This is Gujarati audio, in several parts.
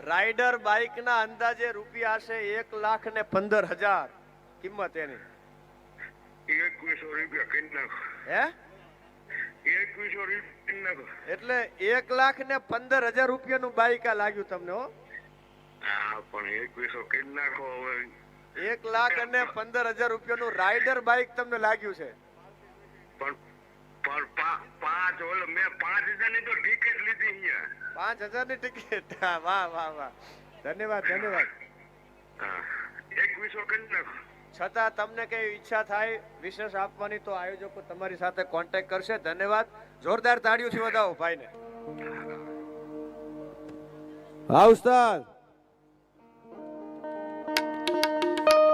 રાઇડર બાઇક ના અંદાજે રૂપિયા હશે 1,15,000 કિંમત એની. 2100 રૂપિયા કરી નાખો. હે 2100 રૂપિયા કરી નાખો. એટલે 1,15,000 રૂપિયાનું બાઇક આ લાગ્યું તમને? હો હા પણ 2100 કરી નાખો. હવે 1,15,000 રૂપિયાનું રાઇડર બાઇક તમને લાગ્યું છે. પણ પાંચ ઓલો મેં 5000 ની તો ટિકિટ લીધી અહીંયા. 5,000 ની ટિકિટ. વાહ વાહ વાહ, ધન્યવાદ ધન્યવાદ. હા 2100 કરી નાખો. છતાં તમને કઈ ઈચ્છા થાય વિશેષ આપવાની તો આયોજકો તમારી સાથે કોન્ટેક્ટ કરશે. ધન્યવાદ. જોરદાર તાળીઓથી વધાવો ભાઈને. હા ઉસ્તાદ,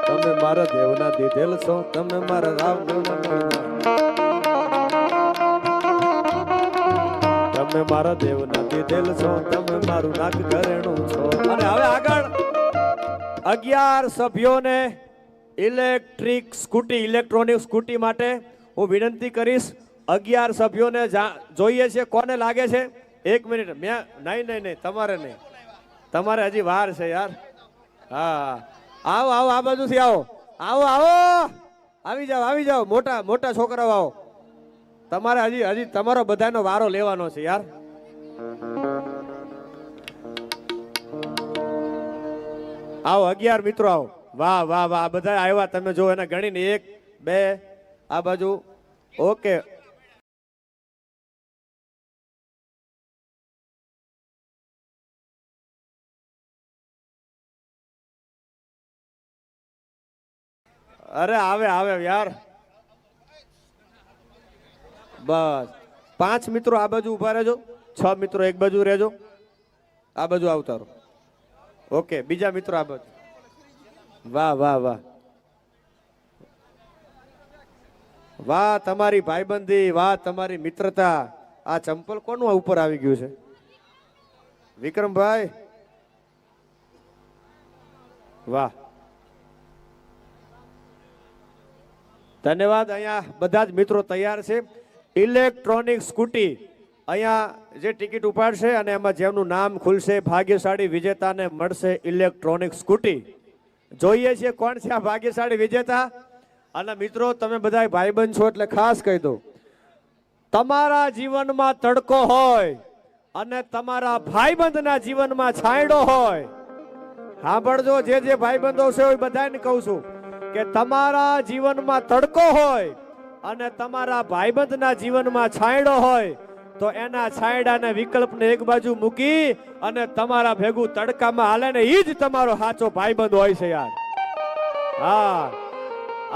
તમે મારા દેવના દીધેલ છો, તમે મારા રામ દેવના મળના, તમે મારા દેવના દીધેલ છો, તમે મારું નાક ઘરેણું છો. અને હવે આગળ 11 સભ્યોને ઇલેક્ટ્રોનિક સ્કૂટી માટે હું વિનંતી કરીશ. 11 સભ્યોને જોઈએ છે. કોને લાગે છે? 1 મિનિટ. નહીં તમારે નહીં, તમારે હજી વાર છે યાર. હા આવો આવો, આ બાજુથી આવો, આવો આવો, આવી જાઓ મોટા છોકરાઓ આવો. તમારે હજી તમારો બધાનો વારો લેવાનો છે યાર. આવો 11 મિત્રો આવો. વાહ વાહ વાહ, બધા આવ્યા. તમે જો એને ગણીને 1 2 આ બાજુ. ઓકે અરે આવે યાર. બસ 5 મિત્રો આ બાજુ ઉભા રહેજો, 6 મિત્રો એક બાજુ રહેજો, આ બાજુ આવતા રહો. ઓકે બીજા મિત્રો આ બાજુ. વાહ વાહ વાહ વાહ, તમારી ભાઈબંધી, વાહ તમારી મિત્રતા. આ ચંપલ કોનું ઉપર આવી ગયું છે? વિક્રમભાઈ વાહ, ધન્યવાદ. અહીંયા બધા જ મિત્રો તૈયાર છે. ઇલેક્ટ્રોનિક સ્કૂટી અહીંયા જે ટિકિટ ઉપાડશે અને એમાં જેમનું નામ ખુલશે ભાગ્યશાળી વિજેતાને મળશે ઇલેક્ટ્રોનિક સ્કૂટી. જોઈએ છીએ કોણ છે આ ભાગ્યશાળી વિજેતા. અને મિત્રો તમે બધા ભાઈબંધ છો એટલે ખાસ કહી દો, તમારા જીવનમાં તડકો હોય અને તમારા ભાઈબંધના જીવનમાં છાંયડો હોય. સાંભળજો, જે ભાઈબંધો છે એ બધાને કહું છું કે તમારા જીવનમાં તડકો હોય અને તમારા ભાઈબંધના જીવનમાં છાંયડો હોય તો એના છાંયડાના વિકલ્પને એક બાજુ મૂકી અને તમારા ભેગું તડકામાં હાલે ને ઈ જ તમારો સાચો ભાઈબંધ હોય છે યાર. હા,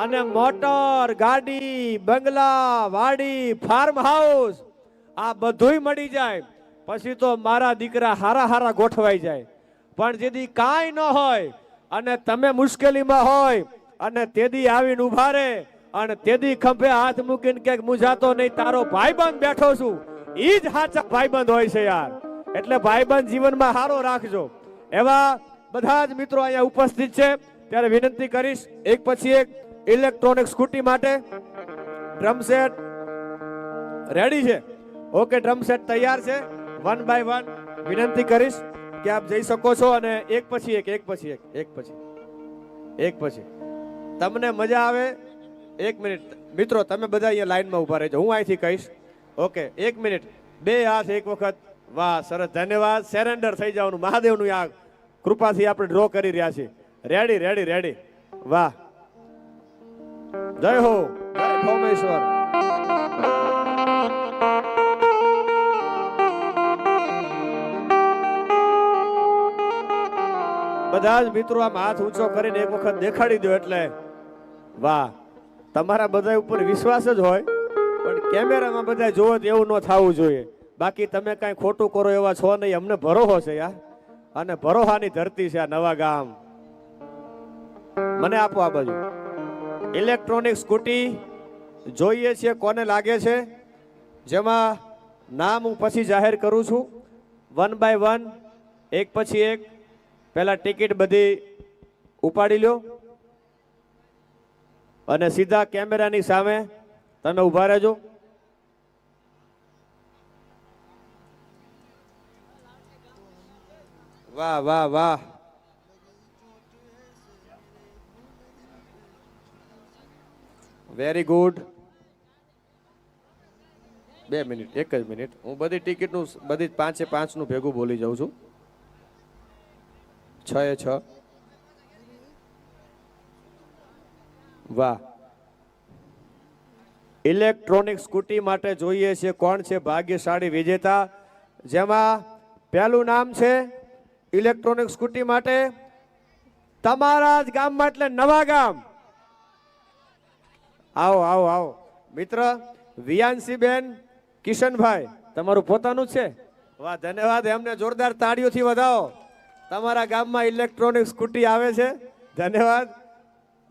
અને મોટર ગાડી બંગલા વાડી ફાર્મ હાઉસ આ બધુંય મળી જાય પછી તો મારા દીકરા હારા ગોઠવાઈ જાય. પણ જેથી કાંઈ ન હોય અને તમે મુશ્કેલીમાં હોય અને તેદી આવીને ઉભા રે અને તેદી ખંભે હાથ મૂકીને કે મુજાતો નહીં, તારો ભાઈબંધ બેઠો છું, ઈ જ સાચા ભાઈબંધ હોય છે યાર. એટલે ભાઈબંધ જીવનમાં સારો રાખજો. એવા બધા જ મિત્રો અહીંયા ઉપસ્થિત છે ત્યારે વિનંતી કરીશ એક પછી એક ઇલેક્ટ્રોનિક સ્કૂટી માટે. ડ્રમ સેટ રેડી છે? ઓકે, ડ્રમ સેટ તૈયાર છે. 1 બાય 1 વિનંતી કરીશ કે આપ જઈ શકો છો અને એક પછી એક તમને મજા આવે. 1 મિનિટ મિત્રો, તમે બધા અહીંયા લાઈનમાં ઉભા રહેજો, હું અહીંથી કહીશ. ઓકે 1 મિનિટ, 2 હાથ એક વખત. વાહ સરસ, ધન્યવાદ. સેરેન્ડર થઈ જવાનું મહાદેવનું આ કૃપાથી આપણે ડ્રો કરી રહ્યા છીએ. રેડી. વાહ, જય હો, જય ભૌમેશ્વર. બધા જ મિત્રો આમ હાથ ઊંચો કરીને એક વખત દેખાડી દો એટલે વાહ. તમારા બધા ઉપર વિશ્વાસ જ હોય પણ કેમેરામાં બધા જોવો એવું ન થવું જોઈએ. બાકી તમે કઈ ખોટું કરો એવા છો નહીં, અમને ભરોસો છે યાર. અને ભરોસાની ધરતી છે આ નવા ગામ. મને આપો આ બાજુ. ઇલેક્ટ્રોનિક સ્કૂટી જોઈએ છીએ કોને લાગે છે, જેમાં નામ હું પછી જાહેર કરું છું. 1 બાય 1 એક પછી એક. પહેલા ટિકિટ બધી ઉપાડી લ્યો અને સીધા કેમેરાની સામે તમે ઉભા રહેજો. વાહ વાહ વાહ. Very good. 2 મિનિટ, એક જ મિનિટ. હું બધી ટિકિટનું બધી પાંચે પાંચનું ભેગું બોલી જાઉં છું. 6 એ 6. વાહ. ઇલેક્ટ્રોનિક સ્કૂટી માટે જોઈએ છે કોણ છે ભાગ્યશાળી વિજેતા, જેમાં પહેલું નામ છે ઇલેક્ટ્રોનિક સ્કૂટી માટે તમારા જ ગામમાં એટલે નવા ગામ. આવો આવો આવો મિત્ર વિયાનસી બેન કિશનભાઈ, તમારું પોતાનું જ છે? વાહ, ધન્યવાદ. એમને જોરદાર તાળીઓથી વધાવો. તમારા ગામમાં ઇલેક્ટ્રોનિક સ્કૂટી આવે છે, ધન્યવાદ.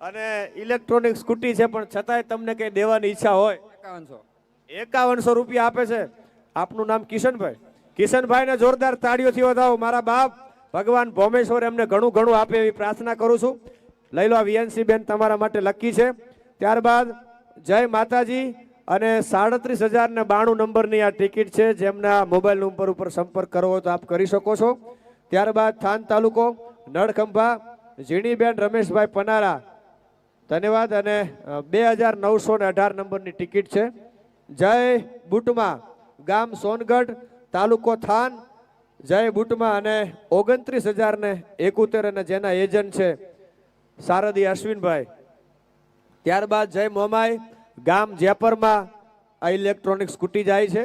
અને ઇલેક્ટ્રોનિક સ્કૂટી છે પણ છતાંય તમને કઈ દેવાની ઈચ્છા હોય 5100 રૂપિયા આપે છે. આપનું નામ કિશનભાઈ? કિશનભાઈને જોરદાર તાળીઓથી વધાવો. મારા બાપ ભગવાન ભોમેશ્વર એમને ઘણું ઘણું આપે એવી પ્રાર્થના કરું છું. લઈ લો, વીએનસી બેન તમારા માટે લકી છે. ત્યારબાદ જય માતાજી અને 37,092 નંબરની આ ટિકિટ છે, જેમના મોબાઈલ નંબર ઉપર સંપર્ક કરવો હોય તો આપ કરી શકો છો. ત્યારબાદ થાન તાલુકો નળખંભા ઝીણીબેન રમેશભાઈ પનારા, ધન્યવાદ. અને 2918 નંબરની ટિકિટ છે. જય બુટમા ગામ સોનગઢ તાલુકો થાન, જય બુટમા અને 29,071 અને જેના એજન્ટ છે સારદી અશ્વિનભાઈ. ત્યારબાદ જય મોમાઈ ગામ જેપરમાં આ ઇલેક્ટ્રોનિક સ્કૂટી જાય છે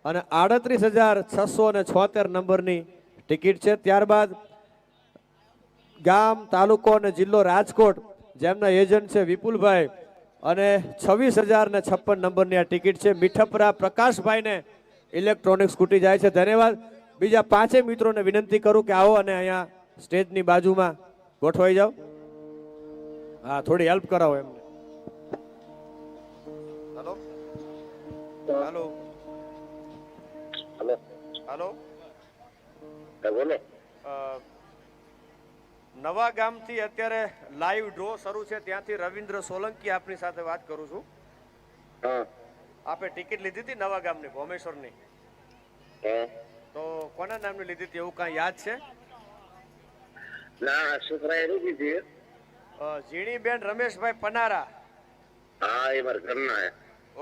અને 38,676 નંબરની ટિકિટ છે. ત્યારબાદ ગામ તાલુકો અને જિલ્લો રાજકોટ, જેમના એજન્ટ છે વિપુલભાઈ અને 26,056 નંબરની આ ટિકિટ છે. મીઠપરા પ્રકાશભાઈને ઇલેક્ટ્રોનિક સ્કૂટી જાય છે, ધન્યવાદ. બીજા પાંચેય મિત્રોને વિનંતી કરું કે આવો અને અહીંયા સ્ટેજની બાજુમાં ગોઠવાઈ જાઓ. હા, થોડી હેલ્પ કરાવો એમને. Hello hello hello hello. બોલો. નવા ગામથી અત્યારે લાઈવ ડ્રો શરૂ છે, ત્યાંથી રવિન્દ્ર સોલંકી આપની સાથે વાત કરું છું. હા આપે ટિકિટ લીધી હતી નવા ગામની ભોમેશ્વરની, હા. તો કોના નામની લીધી હતી એવું કાંઈ યાદ છે? ના, છોકરાએ રૂકી છે. ઝીણીબેન રમેશભાઈ પનારા. હા, એ મારા ઘરના હે.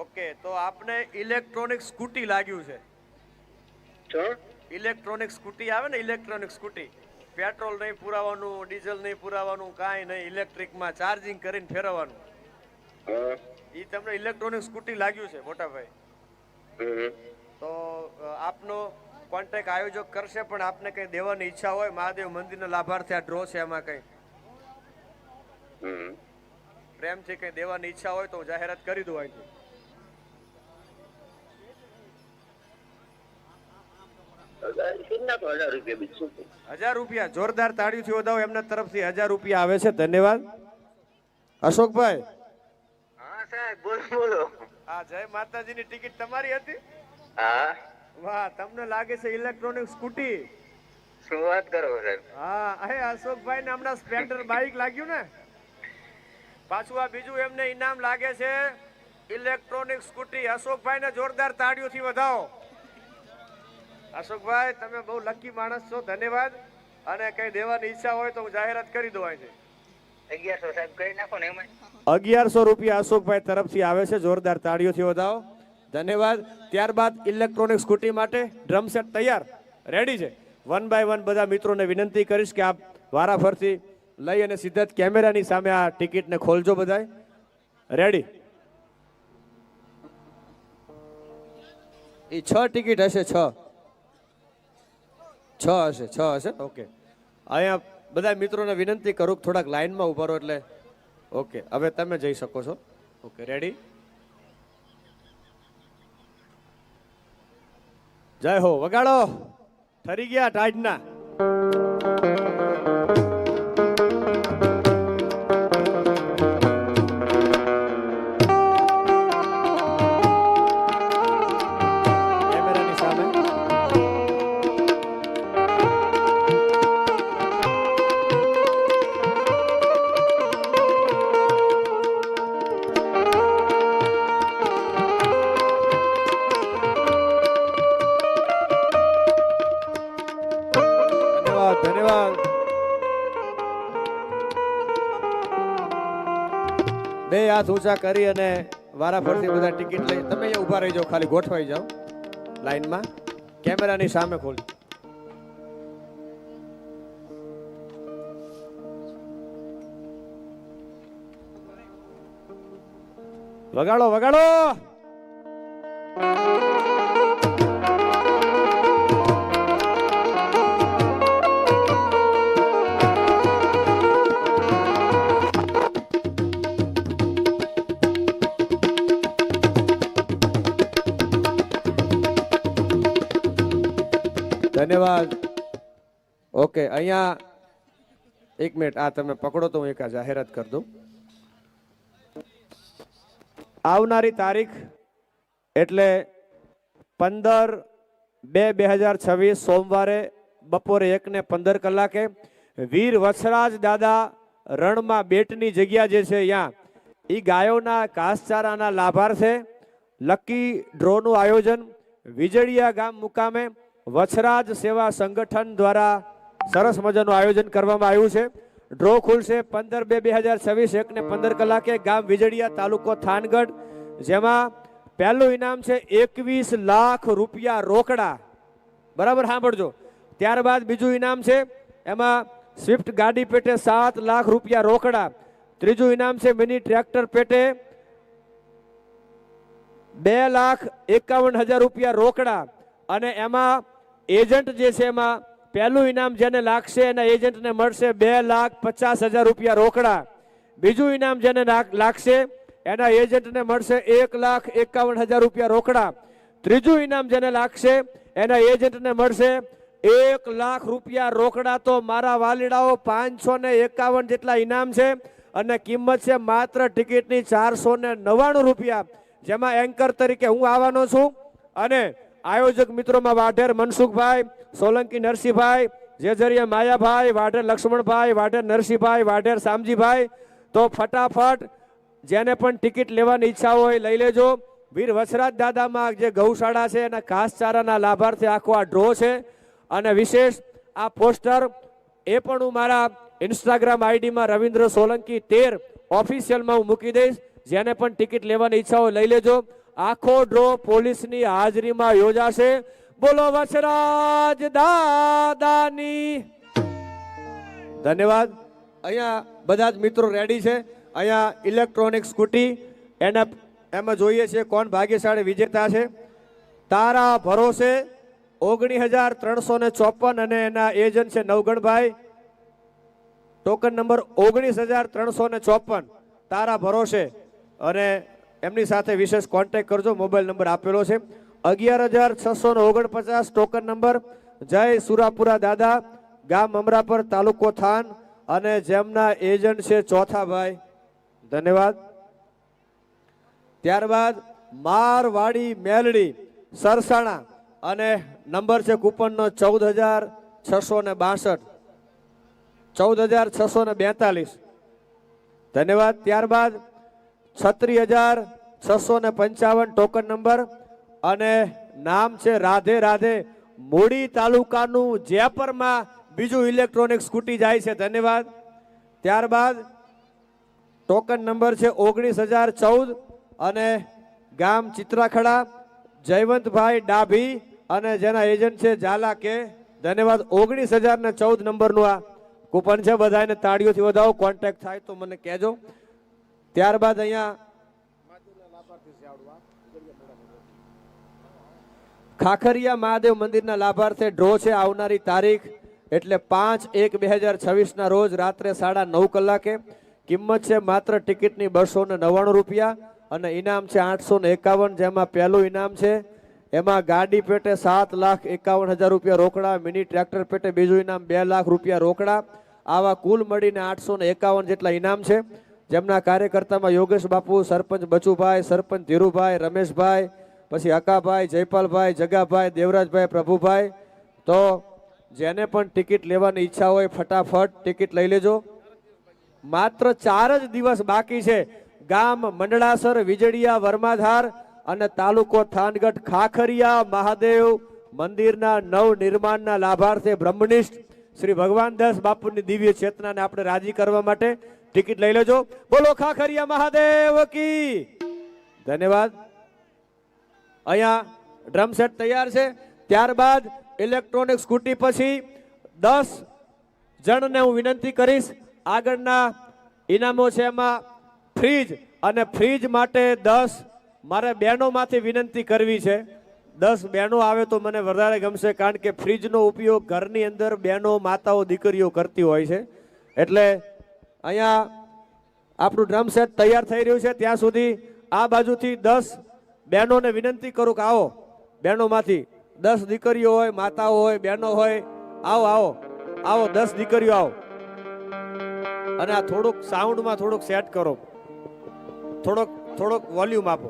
ઓકે, તો આપને ઇલેક્ટ્રોનિક સ્કૂટી લાગ્યું છે. છો? ઇલેક્ટ્રોનિક સ્કૂટી આવે ને, ઇલેક્ટ્રોનિક સ્કૂટી, પેટ્રોલ નહીં પુરાવાનું, ડીઝલ નહીં પુરાવાનું, કાંઈ નહીં, ઇલેક્ટ્રિકમાં ચાર્જિંગ કરીને ફેરવવાનું. હા. એ તમને ઇલેક્ટ્રોનિક સ્કૂટી લાગ્યું છે મોટાભાઈ. તો આપનો કોન્ટેક્ટ આયોજક કરશે, પણ આપને કંઈ દેવાની ઈચ્છા હોય, મહાદેવ મંદિરના લાભાર્થી આ ડ્રો છે, એમાં કંઈ પ્રેમથી કંઈ દેવાની ઈચ્છા હોય તો હું જાહેરાત કરી દઉં અહીંથી. 1000 રૂપિયા જોરદાર તાળીઓથી વધાવો. એમના તરફથી 1000 રૂપિયા આવે છે, ધન્યવાદ. અશોકભાઈ. હા સાહેબ, બોલો બોલો. આ જય માતાજીની ટિકિટ તમારી હતી? હા. વાહ, તમને લાગે છે ઇલેક્ટ્રોનિક સ્કૂટી? શું વાત કરો સાહેબ? હા, અહે અશોકભાઈ ને હમણાં સ્પ્લેન્ડર બાઇક લાગ્યું ને, પાછું આ બીજું એમને ઇનામ લાગે છે ઇલેક્ટ્રોનિક સ્કૂટી. અશોકભાઈ ને જોરદાર તાળીઓથી વધાવો. અશોકભાઈ, તમે બહુ લકી માણસ છો, ધન્યવાદ. અને કઈ દેવાની ઈચ્છા હોય તો હું જાહેરાત કરી દઉં અહીંથી. 1100 સાહેબ કરી નાખો ને એમાં. 1100 રૂપિયા અશોકભાઈ તરફથી આવે છે, જોરદાર તાળીઓથી વધાવો, ધન્યવાદ. ત્યારબાદ ઇલેક્ટ્રોનિક સ્કૂટી માટે ડ્રમ સેટ તૈયાર રેડી છે. 1 બાય 1 બધા મિત્રોને વિનંતી કરીશ કે આપ વારાફરથી લઈ અને સીધા જ કેમેરાની સામે આ ટિકિટને ખોલજો. બધાય રેડી? એ 6 ટિકિટ હશે, 6 હશે. ઓકે, અહીંયા બધા મિત્રોને વિનંતી કરું કે થોડાક લાઈનમાં ઉભા રહો. એટલે ઓકે, હવે તમે જઈ શકો છો. Okay, ready? જય હો, વગાડો. ઠરી ગયા ટાઈડના. કેમેરાની સામે ધન્યવાદ. બે હાથ ઊંચા કરી અને વારાફરતી બધા ટિકિટ લઈ તમે અહીંયા ઊભા રહી જાઓ, ખાલી ગોઠવાઈ જાઓ લાઈનમાં, કેમેરાની સામે ખોલી. વગાડો વગાડો. ધન્યવાદ. ઓકે, અહીંયા એક મિનિટ, આ તમે પકડો તો હું એક જાહેરાત કરી દઉં. આવનારી તારીખ એટલે 15/2/2026 સોમવારે બપોરે 1:15 કલાકે વીર વછરાજ દાદા રણમાં બેટની જગ્યા જે છે અહીંયા એ ગાયોના ઘાસચારાના લાભાર્થે લકી ડ્રોનું આયોજન વીજળિયા ગામ મુકામે વછરાજ સેવા સંગઠન દ્વારા સરસ મજાનું આયોજન કરવામાં આવ્યું છે. ડ્રો ખુલશે 15/2/2026 1:15 કલાકે ગામ વીજળિયા તાલુકો થાનગઢ, જેમાં પહેલું ઇનામ છે 21 લાખ રૂપિયા રોકડા. બરાબર સાંભળજો. ત્યારબાદ બીજું ઇનામ છે એમાં સ્વિફ્ટ ગાડી પેટે 7 લાખ રૂપિયા રોકડા. ત્રીજું ઇનામ છે મિની ટ્રેક્ટર પેટે 2,51,000 રૂપિયા રોકડા. અને એમાં એજન્ટ જે છે એમાં પહેલું ઇનામ જેને લાગશે એના એજન્ટને મળશે 2,50,000 રૂપિયા રોકડા. બીજું ઇનામ જેને લાગશે એના એજન્ટને મળશે 1,51,000 રૂપિયા રોકડા. ત્રીજું ઇનામ જેને લાગશે એના એજન્ટને મળશે 1 લાખ રૂપિયા રોકડા. તો મારા વાલીડાઓ 551 જેટલા ઇનામ છે અને કિંમત છે માત્ર ટિકિટની 499 રૂપિયા, જેમાં એન્કર તરીકે હું આવવાનો છું અને આયોજક મિત્રોમાં વાઢેર મનસુખભાઈ, સોલંકી નરસિંહભાઈ, જેજરિયા માયાભાઈ, વાઢેર લક્ષ્મણભાઈ, વાઢેર નરસિંહભાઈ, વાઢેર શામજીભાઈ. તો ફટાફટ જેને પણ ટિકિટ લેવાની ઈચ્છા હોય લઈ લેજો. વીર વછરાજ દાદામાં જે ગૌશાળા છે એના ઘાસચારાના લાભાર્થે આખો આ ડ્રો છે. અને વિશેષ આ પોસ્ટર એ પણ હું મારા ઇન્સ્ટાગ્રામ આઈડીમાં રવિન્દ્ર સોલંકી 13 ઓફિશિયલમાં હું મૂકી દઈશ. જેને પણ ટિકિટ લેવાની ઈચ્છા હોય લઈ લેજો. આખો ડ્રો પોલીસની હાજરીમાં યોજાશે. બોલો વછરાજ દાદાની. ધન્યવાદ. અહીંયા બધા જ મિત્રો રેડી છે. અહીંયા ઇલેક્ટ્રોનિક સ્કૂટી એમાં જોઈએ છે કોણ ભાગ્યશાળી વિજેતા છે. તારા ભરોસે 19,354 અને એના એજન્ટ છે નવગણભાઈ. ટોકન નંબર 19,354 તારા ભરોસે. અને એમની સાથે વિશેષ કોન્ટેક્ટ કરજો, મોબાઈલ નંબર આપેલો છે. 11,649 ટોકન નંબર જય સુરાપુરા દાદા, ગામ અમરાપર, તાલુકો થાન, અને જેમના એજન્ટ છે ચોથાભાઈ. ધન્યવાદ. ત્યારબાદ મારવાડી મેલડી સરસાણા અને નંબર છે કૂપનનો 14,662 14,642. ધન્યવાદ. ત્યારબાદ 36,655 ટોકન નંબર અને નામ છે રાધે રાધે, મૂડી તાલુકાનું જેપરમાં બીજું ઇલેક્ટ્રોનિક સ્કૂટી જાય છે. ધન્યવાદ. ત્યારબાદ ટોકન નંબર છે 19,014 અને ગામ ચિત્રાખડા, જયવંતભાઈ ડાભી અને જેના એજન્ટ છે ઝાલા કે. ધન્યવાદ. 19,014 નંબરનું આ કૂપન છે. બધાને તાળીઓથી વધાવો. કોન્ટેક્ટ થાય તો મને કહેજો. ત્યારબાદ અહીંયા ખાખરિયા મહાદેવ મંદિરના લાભાર્થે ડ્રો છે. આવનારી તારીખ એટલે 5/1/2026 ના રોજ રાત્રે 9:30 કલાકે. કિંમત છે માત્ર ટિકિટની 299 રૂપિયા અને ઇનામ છે 851. જેમાં પહેલું ઇનામ છે એમાં ગાડી પેટે 7,51,000 રૂપિયા રોકડા. મિની ટ્રેક્ટર પેટે બીજું ઇનામ 2 લાખ રૂપિયા રોકડા. આવા કુલ મળીને 851 જેટલા ઇનામ છે. જેમના કાર્યકર્તામાં યોગેશ બાપુ, સરપંચ બચુભાઈ, સરપંચ ધીરુભાઈ, રમેશભાઈ, પછી હકાભાઈ, જયપાલભાઈ, જગાભાઈ, દેવરાજભાઈ, પ્રભુભાઈ. તો જેને પણ ટિકિટ લેવાની ઈચ્છા હોય ફટાફટ ટિકિટ લઈ લેજો. માત્ર 4 જ દિવસ બાકી છે. ગામ મંડળાસર, વીજળિયા, વર્માધાર અને તાલુકો થાનગઢ ખાખરિયા મહાદેવ મંદિરના નવ નિર્માણના લાભાર્થે બ્રહ્મનિષ્ઠ શ્રી ભગવાન દાસ બાપુની દિવ્ય ચેતનાને આપણે રાજી કરવા માટે ટિકિટ લઈ લેજો. બોલો ખાખરિયા મહાદેવ કી. ધન્યવાદ. અહીંયા ડ્રમ સેટ તૈયાર છે. ત્યારબાદ ઇલેક્ટ્રોનિક સ્કૂટી પછી 10 જણને હું વિનંતી કરીશ. આગળના ઇનામો છે એમાં ફ્રીજ, અને ફ્રીજ માટે 10 મારે બહેનોમાંથી વિનંતી કરવી છે. 10 બહેનો આવે તો મને વધારે ગમશે, કારણ કે ફ્રીજનો ઉપયોગ ઘરની અંદર બહેનો, માતાઓ, દીકરીઓ કરતી હોય છે. એટલે અહીંયા આપણું ડ્રમ સેટ તૈયાર થઈ રહ્યું છે. ત્યાં સુધી આ બાજુથી 10 બહેનોને વિનંતી કરું કે આવો. બહેનોમાંથી 10 દીકરીઓ હોય, માતાઓ હોય, બહેનો હોય, આવો આવો આવો. 10 દીકરીઓ આવો. અને આ થોડુંક સાઉન્ડમાં થોડુંક સેટ કરો, થોડોક વોલ્યુમ આપો.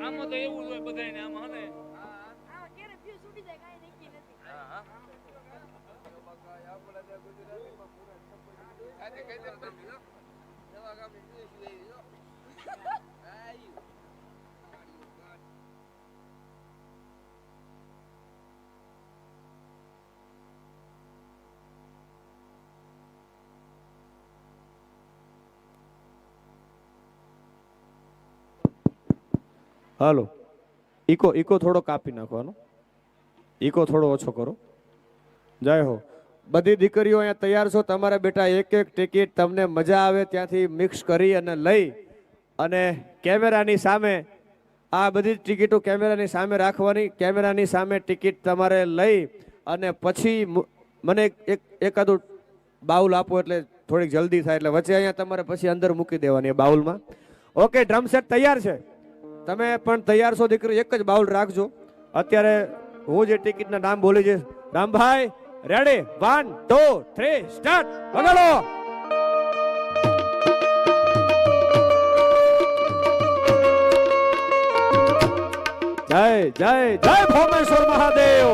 આમાં તો એવું જ હોય બધાયને આમાં ને હાલો, ઈકો થોડો કાપી નાખવાનો, ઈકો થોડો ઓછો કરો. જય હો. બધી દીકરીઓ અહીંયા તૈયાર છો. તમારા બેટા એક ટિકિટ તમને મજા આવે ત્યાંથી મિક્સ કરી અને લઈ અને કેમેરાની સામે આ બધી ટિકિટો કેમેરાની સામે રાખવાની. કેમેરાની સામે ટિકિટ તમારે લઈ અને પછી મને એકાદું બાઉલ આપો, એટલે થોડીક જલ્દી થાય. એટલે વચ્ચે અહીંયા તમારે પછી અંદર મૂકી દેવાની બાઉલમાં. ઓકે, ડ્રમ સેટ તૈયાર છે. તમે પણ તૈયાર છો દીકરી? એક જ બાઉલ રાખજો. અત્યારે હું જે ટિકિટના નામ બોલી છે. રામભાઈ રેડી? 1 2 3 સ્ટાર્ટ. વગાડો. જય જય જય ભોમેશ્વર મહાદેવ.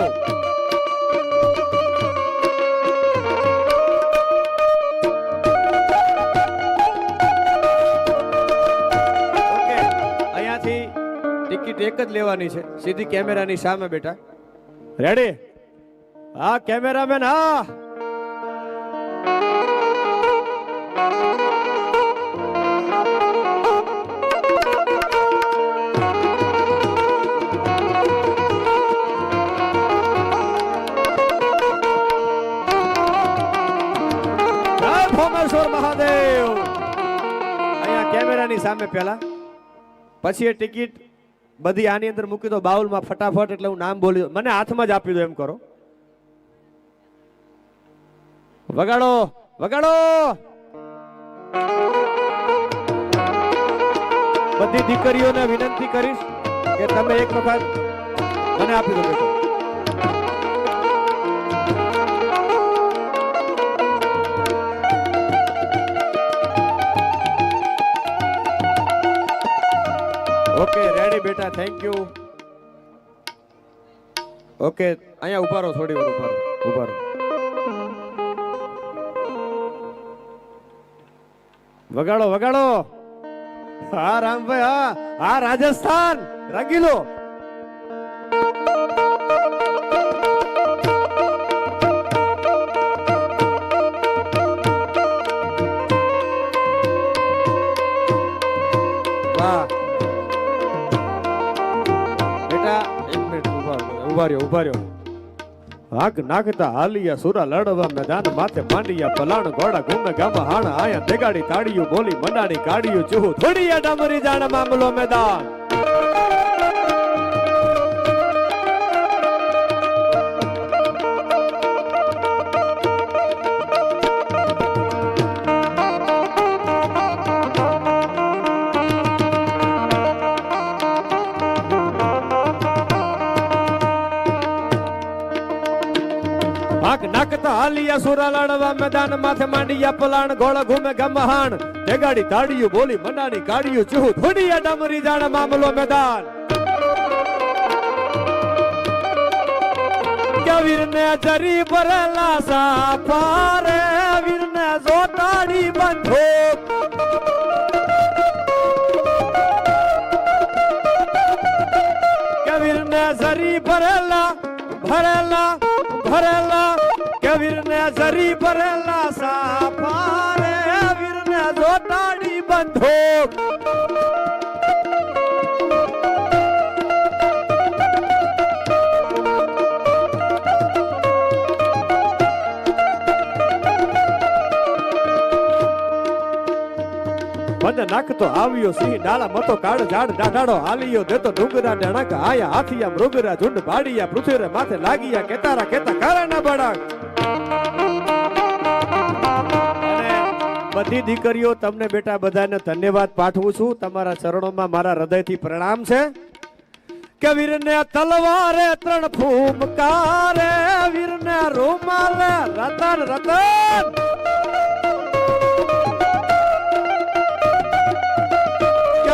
ટિકિટ એક જ લેવાની છે, સીધી કેમેરાની સામે બેટા. રેડી? હા કેમેરામેન, હા. જય ભોમેશ્વર મહાદેવ. અહીંયા કેમેરાની સામે પહેલા, પછી એ ટિકિટ બધી આની અંદર મૂકી દો બાઉલમાં ફટાફટ. એટલે હું નામ બોલી મને હાથમાં જ આપી દો એમ કરો. વગાડો વગાડો. બધી દીકરીઓને વિનંતી કરીશ કે તમે એક વખત મને આપી દો બેટા. ઓકે રેડી બેટા, થેન્ક યુ. ઓકે, અહીંયા ઉભા રહો, થોડી વાર ઉભા રહો. વગાડો વગાડો. હા રામભાઈ, હા હા, રાજસ્થાન રંગીલો. વાહ ઉભા રહ્યો. હાક નાખતા હાલિયા સુરા લડવા મેદાન માથે માંડિયા પલાણ ઘોડા ઘૂમે ગામા હાણ આયા દેગાડી તાળીયું બોલી મંડાણી કાઢીયું ચૂહું થોડીયા ડામરી જાણ મામલો મેદાન. નાખતા હાલિયા સુરા લડવા મેદાન માથે માંડિયા પલાણ ઘોડા ઘૂમે ગમહાણ દેગાડી તાળીયું બોલી મંડાણી કાઢીયું ચૂહું થોડીયા ડામરી જાણ મામલો મેદાન. વીરને જરી ભરેલા સાફારે વીરને જોતાડી બંધો વીરને ઝરી ભરેલા ભરેલા ભરેલા કે વીરને ઝરી ભરેલા સાફા રે વીરને જોતાડી બંધોક બંધ નાખતો આવ્યો સિંહ ડાળા મતો કાળ ઝાડ ડાઢાડો હાલિયો દેતો ડુંગરા ડણક આયા હાથિયા મૃગરા ઝુંડ ભાડિયા પૃથ્વી રે માથે લાગિયા કેતારા કેતા કારાના બડાક અને બધી દીકરીઓ તમને બેટા બધાને ધન્યવાદ પાઠવું છું તમારા ચરણોમાં મારા હૃદયથી પ્રણામ છે કે વીરને તલવારે ત્રણ ફૂમકારે વીરને રૂમાલે રતન રતન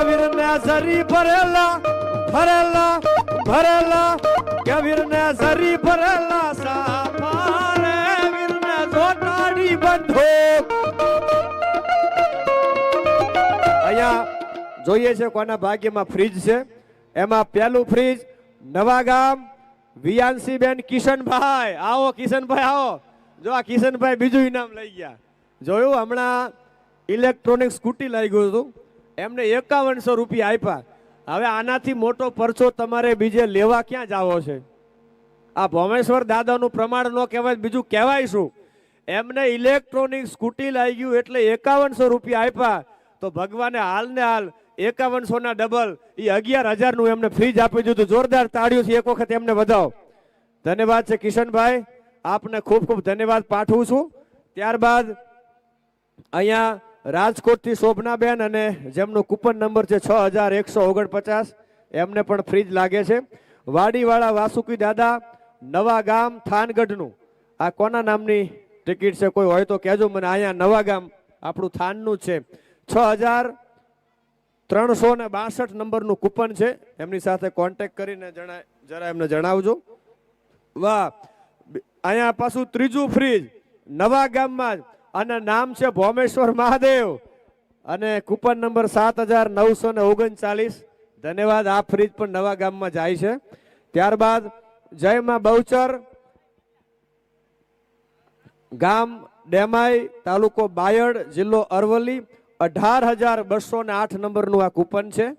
વીરને ઝરી ભરેલા ભરેલા ભરેલા કે વીરને ઝરી ભરેલા સાફા રે વીરને જોટાડી બંધોક અહીંયા જોઈએ છે કોના ભાગ્યમાં ફ્રીજ છે એમાં પહેલું ફ્રીજ નવા ગામ વિયાંશી બેન કિશનભાઈ આવો કિશનભાઈ આવો જો આ કિશનભાઈ બીજું ઇનામ લઈ ગયા જોયું હમણાં ઇલેક્ટ્રોનિક સ્કૂટી લઈ ગયું હતું એમને 5100 રૂપિયા આપ્યા હવે આનાથી મોટો પરચો તમારે બીજે લેવા ક્યાં જાવો છે આ ભોમેશ્વર દાદાનું પ્રમાણ ન કહેવાય બીજું કહેવાય શું એમને ઇલેક્ટ્રોનિક સ્કૂટી લઈ ગયું એટલે 5100 રૂપિયા આપ્યા તો ભગવાને હાલ ને હાલ 5100 ના ડબલ એ 11000 નું એમને ફ્રીજ આપી દીધું જોરદાર તાળીઓથી એક વખત એમને વધાવો ધન્યવાદ છે કિશનભાઈ આપને ખૂબ ખૂબ ધન્યવાદ પાઠવું છું ત્યારબાદ અહીંયા રાજકોટથી શોભનાબેન અને જેમનો કૂપન નંબર છે 6149 એમને પણ ફ્રીજ લાગે છે વાડીવાળા વાસુકી દાદા નવા ગામ થાનગઢનું આ કોના નામની ટિકિટ છે કોઈ હોય તો કહેજો મને અહીંયા નવા ગામ આપણું થાનનું છે 6362 નંબરનું કૂપન છે એમની સાથે કોન્ટેક્ટ કરીને જરા એમને જણાવજો વાહ અહીંયા પાછું ત્રીજું ફ્રીજ નવા ગામમાં અને નામ છે ભોમેશ્વર મહાદેવ અને કૂપન નંબર 7939 ધન્યવાદ આ ફ્રીજ પણ નવા ગામમાં જાય છે ત્યારબાદ જય માં બહુચર ગામ ડેમાઈ તાલુકો બાયડ જિલ્લો અરવલ્લી 18208 નંબરનું આ કૂપન છે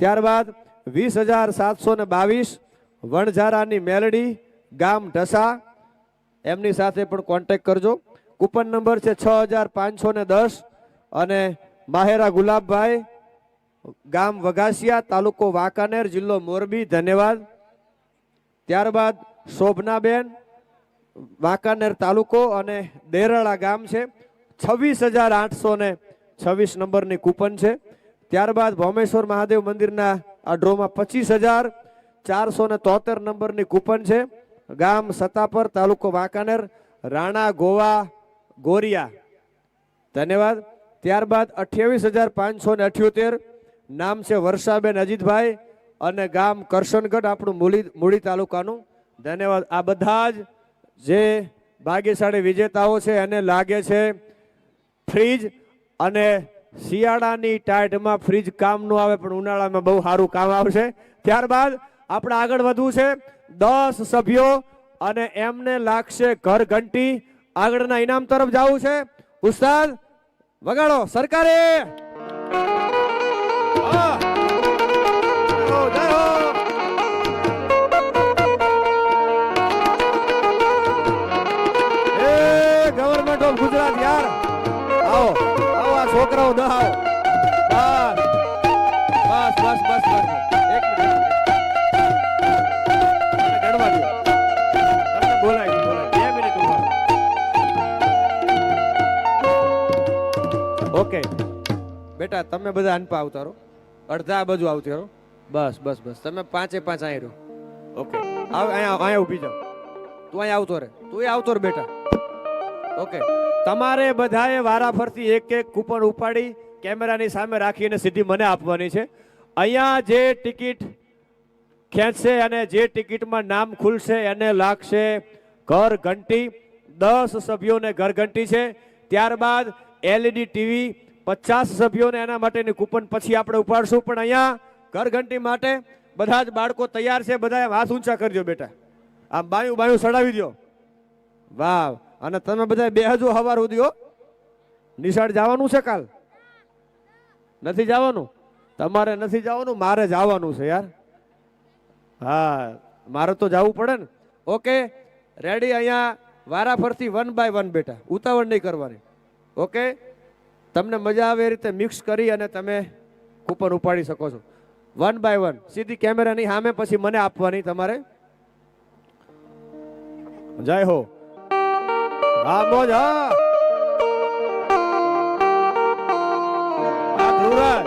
ત્યારબાદ 20722 વણઝારાની મેલડી ગામ ઢસા એમની સાથે પણ કોન્ટેક્ટ કરજો કૂપન નંબર છે 6510 અને માહેરા ગુલાબભાઈ ગામ વઘાસિયા તાલુકો વાંકાનેર જિલ્લો મોરબી ધન્યવાદ ત્યારબાદ શોભનાબેન વાંકાનેર તાલુકો અને દેરળા ગામ છે 26826 નંબરની કૂપન છે ત્યારબાદ ભોમેશ્વર મહાદેવ મંદિરના આ ડ્રોમાં 25473 નંબરની કૂપન છે ગામ સતાપર તાલુકો વાંકાનેર રાણા ગોવા ગોરિયા ધન્યવાદ ત્યારબાદ 28578 નામ છે વર્ષાબેન અજીતભાઈ અને ગામ કરશનગઢ આપણું મૂળી તાલુકાનું ધન્યવાદ આ બધા જ જે ભાગ્યશાળી વિજેતાઓ છે એને લાગે છે ફ્રીજ અને શિયાળાની ટાઈટમાં ફ્રીજ કામ નું આવે પણ ઉનાળામાં બહુ સારું કામ આવશે ત્યારબાદ આપણે આગળ વધવું છે 10 સભ્યો અને એમને લાગશે ઘર ઘંટી આગળના ઇનામ તરફ જવું છે ઉસ્તાદ વગાડો સરકારે ગવર્મેન્ટ ઓફ ગુજરાત યાર આવો આવો આ છોકરાઓ ન આવો બસ બસ બસ બસ બસ એક મિનિટ ગણવા દો તમને બોલાય 2 મિનિટ ઉભા ઓકે બેટા તમે બધા અનપા આવતારો અડધા બાજુ આવતી રહો બસ બસ બસ તમે 5 અહીં રહો ઓકે આવ અહીંયા ઊભી જાઓ તું અહીંયા આવતો રે તું આવતો રે બેટા ઓકે તમારે બધાએ વારાફરતી એક એક કૂપન ઉપાડી કેમેરાની સામે રાખીને સીધી મને આપવાની છે અહીંયા જે ટિકિટ ખેંચશે અને જે ટિકિટમાં નામ ખુલશે એને લાગશે ઘર ઘંટી 10 સભ્યોને ઘર ઘંટી છે ત્યારબાદ એલઈડી ટીવી 50 સભ્યોને એના માટેની કૂપન પછી આપણે ઉપાડશું પણ અહીંયા ઘર ઘંટી માટે બધા જ બાળકો તૈયાર છે, બધા એમ હાથ ઊંચા કરજો બેટા, આમ બાયું બાયું સડાવી દો. વાહ. અને તમે બધા બેહજો હવાર સુધી હો. નિશાળ જવાનું છે કાલ? નથી જવાનું? તમારે નથી જવાનું, મારે જવાનું છે યાર. હા, મારે તો જવું પડે ને. Okay, ready? અહીંયા વારાફરતી 1 by 1 બેટા, ઉતાવળ નહીં કરવાની. ઓકે, તમને મજા આવે એ રીતે મિક્સ કરી અને તમે કૂપન ઉપાડી શકો છો. 1 by 1 સીધી કેમેરાની સામે, પછી મને આપવાની તમારે. જય હો. હા મોજ. હા ધ્રુવરાજ.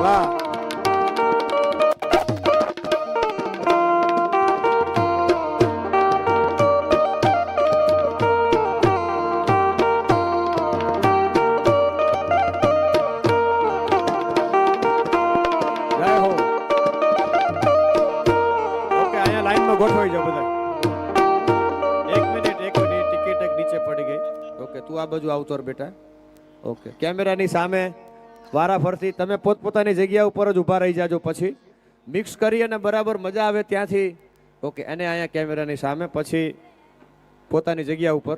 વાહ. ગોઠવાઈ જાવ બધા. એક મિનિટ ટિકિટ એક નીચે પડી ગઈ. ઓકે, તું આ બાજુ આવતો ર બેટા. ઓકે, કેમેરાની સામે વારાફરતી તમે પોતપોતાની જગ્યા ઉપર જ ઊભા રહી જાજો. પછી મિક્સ કરી અને બરાબર મજા આવે ત્યાંથી. ઓકે, અને અહીંયા કેમેરાની સામે, પછી પોતાની જગ્યા ઉપર.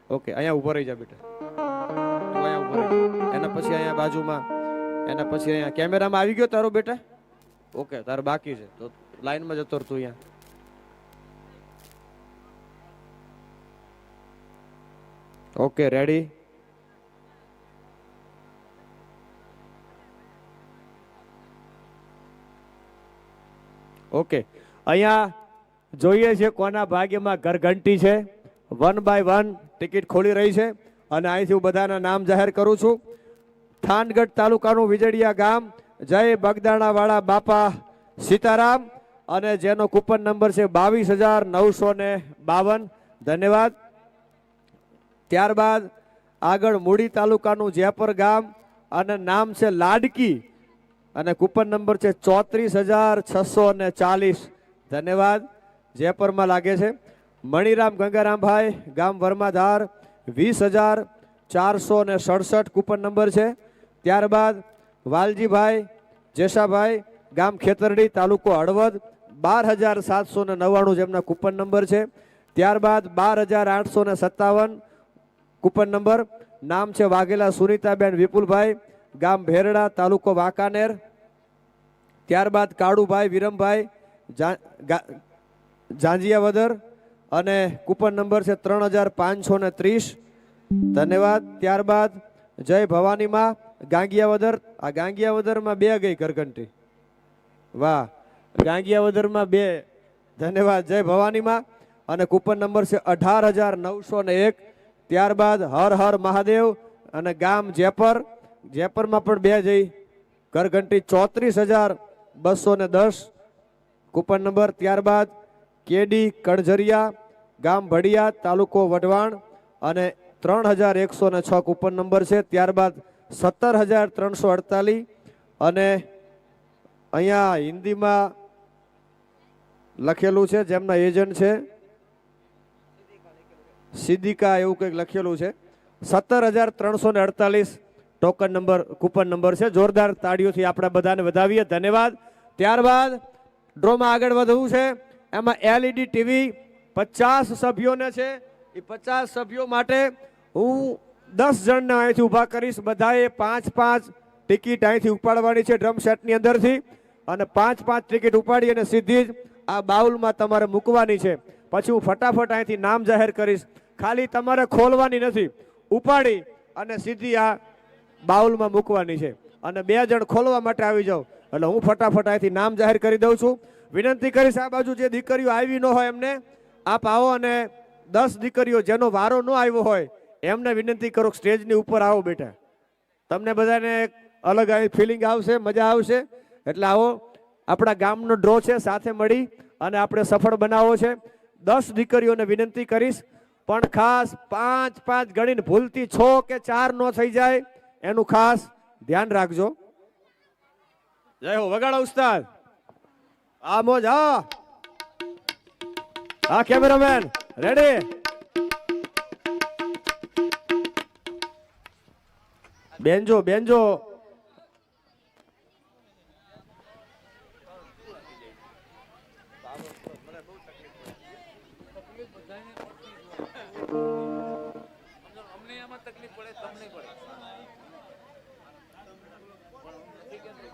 ઓકે, અહીંયા ઊભો રહી જા બેટા. તું અહીંયા ઊભો રહી જા. એના પછી અહીંયા બાજુમાં, એના પછી અહીંયા કેમેરામાં આવી ગયો તારો બેટા? ઓકે, તારો બાકી છે તો લાઈનમાં જતો તું અહીંયા. Okay, ready? ઓકે, અહીંયા જોઈએ છે કોના ભાગ્યમાં ઘરઘંટી છે. 1 by 1 ટિકિટ ખોલી રહી છે અને અહીંથી હું બધાના નામ જાહેર કરું છું. થાનગઢ તાલુકાનું વીજળિયા ગામ, જય બગદાણાવાળા બાપા સીતારામ, અને જેનો કૂપન નંબર છે 22,952. ધન્યવાદ. ત્યારબાદ આગળ મૂડી તાલુકાનું જેપર ગામ અને નામ છે લાડકી અને કૂપન નંબર છે 34,640. ધન્યવાદ. જેપરમાં લાગે છે. મણિરામ ગંગારામભાઈ ગામ વર્માધાર 20,467 કૂપન નંબર છે. ત્યારબાદ વાલજીભાઈ જેસાભાઈ ગામ ખેતરડી તાલુકો હળવદ 12,799 જેમના કૂપન નંબર છે. ત્યારબાદ 12,857 કૂપન નંબર, નામ છે વાઘેલા સુનીતાબેન વિપુલભાઈ ગામ ભેરડા તાલુકો વાંકાનેર. ત્યારબાદ કાળુભાઈ વિરમભાઈ જાંજિયાવદર અને કૂપન નંબર છે 3,530. ધન્યવાદ. ત્યારબાદ જય ભવાનીમાં ગાંગિયાવદર. આ ગાંગિયાવદરમાં 2 ગઈ ઘરઘંટી. વાહ, ગાંગિયાવદરમાં 2. ધન્યવાદ. જય ભવાનીમાં અને કૂપન નંબર છે 18,901. ત્યારબાદ હર હર મહાદેવ અને ગામ જેપર. જેપરમાં પણ 2 જઈ ઘરઘંટી 34,210 કૂપન નંબર. ત્યારબાદ કેડી કણઝરિયા ગામ ભડિયા તાલુકો વઢવાણ અને 3,106 કૂપન નંબર છે. ત્યારબાદ 17,348 અને અહીંયા હિન્દીમાં લખેલું છે, જેમના એજન્ટ છે સિદ્દીકા એવું કંઈક લખેલું છે. 17,348 ટોકન નંબર કૂપન નંબર છે. જોરદાર તાળીઓથી આપણે બધાને વધાવીએ. ધન્યવાદ. ત્યારબાદ ડ્રોમાં આગળ વધવું છે. એમાં LED ટીવી 50 સભ્યોને છે. એ 50 સભ્યો માટે હું 10 જણને અહીંથી ઊભા કરીશ. બધાએ 5-5 ટિકિટ અહીંથી ઉપાડવાની છે ડ્રમ સેટની અંદરથી, અને 5-5 ટિકિટ ઉપાડી અને સીધી જ આ બાઉલમાં તમારે મૂકવાની છે. પછી હું ફટાફટ અહીંથી નામ જાહેર કરીશ. ખાલી તમારે ખોલવાની નથી, ઉપાડી અને સીધી આ બાઉલમાં મૂકવાની છે. અને 2 જણ ખોલવા માટે આવી જાઓ એટલે હું ફટાફટ અહીંથી નામ જાહેર કરી દઉં છું. વિનંતી કરીશ આ બાજુ જે દીકરીઓ આવી ન હોય એમને આપ આવો, અને 10 દીકરીઓ જેનો વારો ન આવ્યો હોય એમને વિનંતી કરો સ્ટેજની ઉપર આવો બેટા. તમને બધાને અલગ ફિલિંગ આવશે, મજા આવશે. એટલે આવો, આપણા ગામનો ડ્રો છે, સાથે મળી અને આપણે સફળ બનાવવો છે. 10 દીકરીઓને વિનંતી કરીશ, પણ ખાસ 5-5 ગણીને ભૂલથી 6 કે 4 નો થઈ જાય એનું ખાસ ધ્યાન રાખજો. જય હો. વગાડો ઉસ્તાદ. આ મોજ. હા, હા કેમેરામેન રેડી બેનજો બેનજો અમને એમાં તકલીફ પડે તમને પડે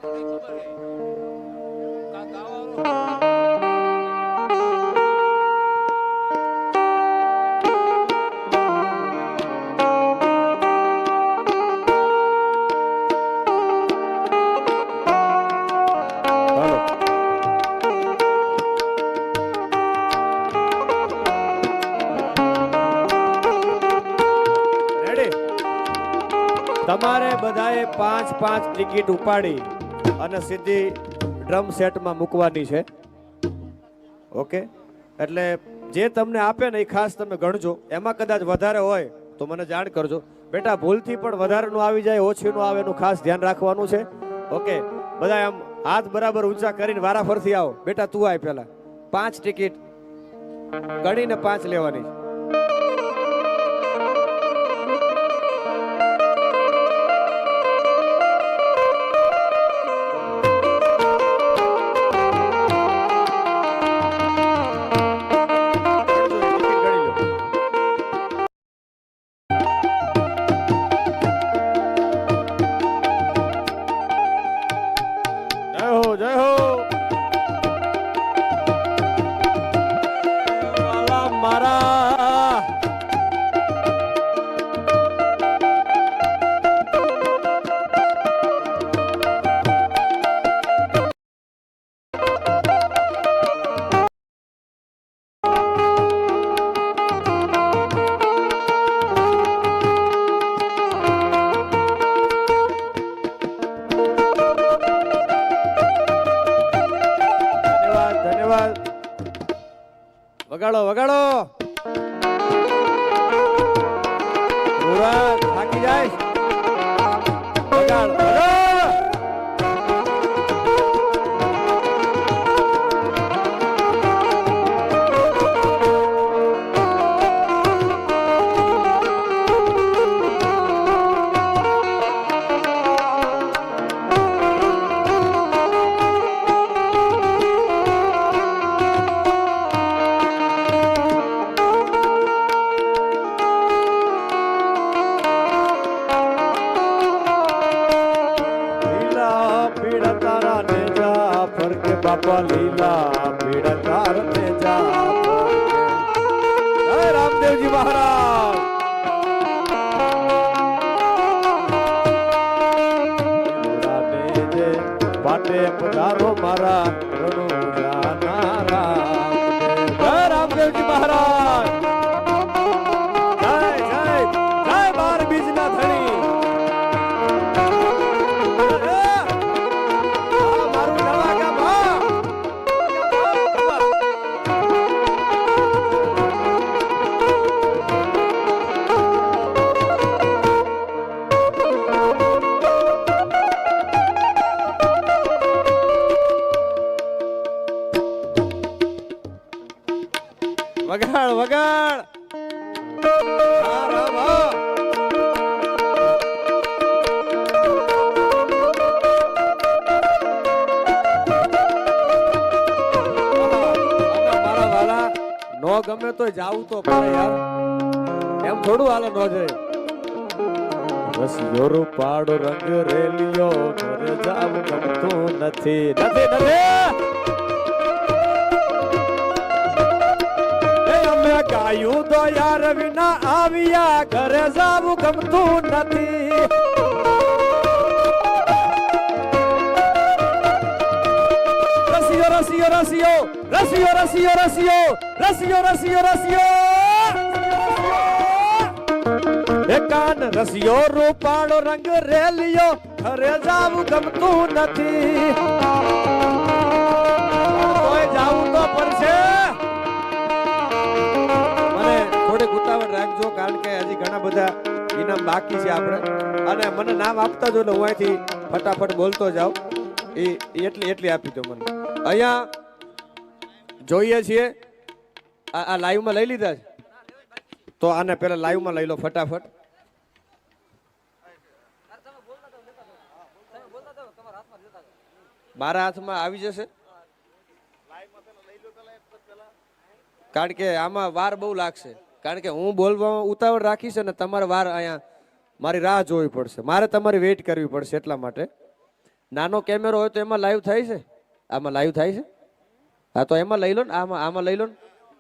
ખબર હે તમારે બધાએ 5 ટિકિટ ઉપાડી અને સીધી ડ્રમ સેટમાં મૂકવાની છે ઓકે એટલે જે તમને આપે ને એ ખાસ તમે ગણજો એમાં કદાચ વધારે હોય તો મને જાણ કરજો બેટા ભૂલથી પણ વધારેનું આવી જાય ઓછીનું આવે એનું ખાસ ધ્યાન રાખવાનું છે ઓકે બધા આમ હાથ બરાબર ઊંચા કરીને વારાફરથી આવો બેટા તું આય પહેલા 5 ટિકિટ ગણીને 5 લેવાની વગાડો વગાડો પૂરા થાકી જાય વગાડ બાપા લીલા પીડા તારને જા જય રામદેવજી મહારાજ જે પાટે પધારો મારા રણુજાના જય રામદેવજી મહારાજ જય જય જય બાર બીજના ધણી વગાડ વગાડ નો ગમે તો જાવું તો પડે યાર એમ થોડું હાલે નો જાય બસ યોરો પાડો રંગ રેલિયો ઘરે જાવું ગમતું નથી નથી નથી ગાયું તો યાર વિના આવ્યા ઘરે જાવું ગમતું નથી રસિયો રસિયો રસિયો રસિયો રસિયો રસિયો રસિયો રસિયો રસિયો એકાન રસિયો રૂપાળો રંગ રેલિયો ઘરે જાવું ગમતું નથી કોઈ જાવું તો પડશે ઉતાવળ રાખજો કારણ કે હજી ઘણા બધા ઇનામ બાકી છે આપણે અને મને નામ આપતા જો એટલે હું અહીંથી ફટાફટ બોલતો જાઉં એટલી આપી દો મને અહીંયા જોઈએ છીએ આ લાઈવમાં લઈ લીધા છે તો આને પેલા લાઈવમાં લઈ લો ફટાફટ. મારા હાથમાં આવી જશે કારણ કે આમાં વાર બહુ લાગશે કારણ કે હું બોલવામાં ઉતાવળ રાખીશ અને તમારે વાર અહીંયા મારી રાહ જોવી પડશે, મારે તમારી વેઇટ કરવી પડશે. એટલા માટે નાનો કેમેરો હોય તો એમાં લાઈવ થાય છે, આમાં લાઈવ થાય છે. હા તો એમાં લઈ લો ને, આમાં લઈ લો ને,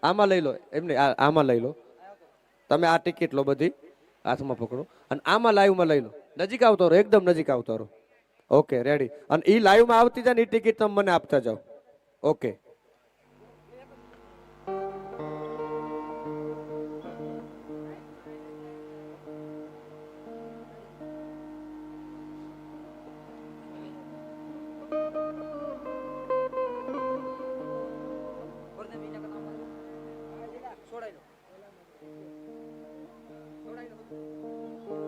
આમાં લઈ લો, એમને આમાં લઈ લો. તમે આ ટિકિટ લો બધી હાથમાં પકડો અને આમાં લાઈવમાં લઈ લો. નજીક આવતો રહો, એકદમ નજીક આવતો રહો. Okay ready. અને એ લાઈવમાં આવતી જાય ને એ ટિકિટ તમે મને આપતા જાઓ. ઓકે.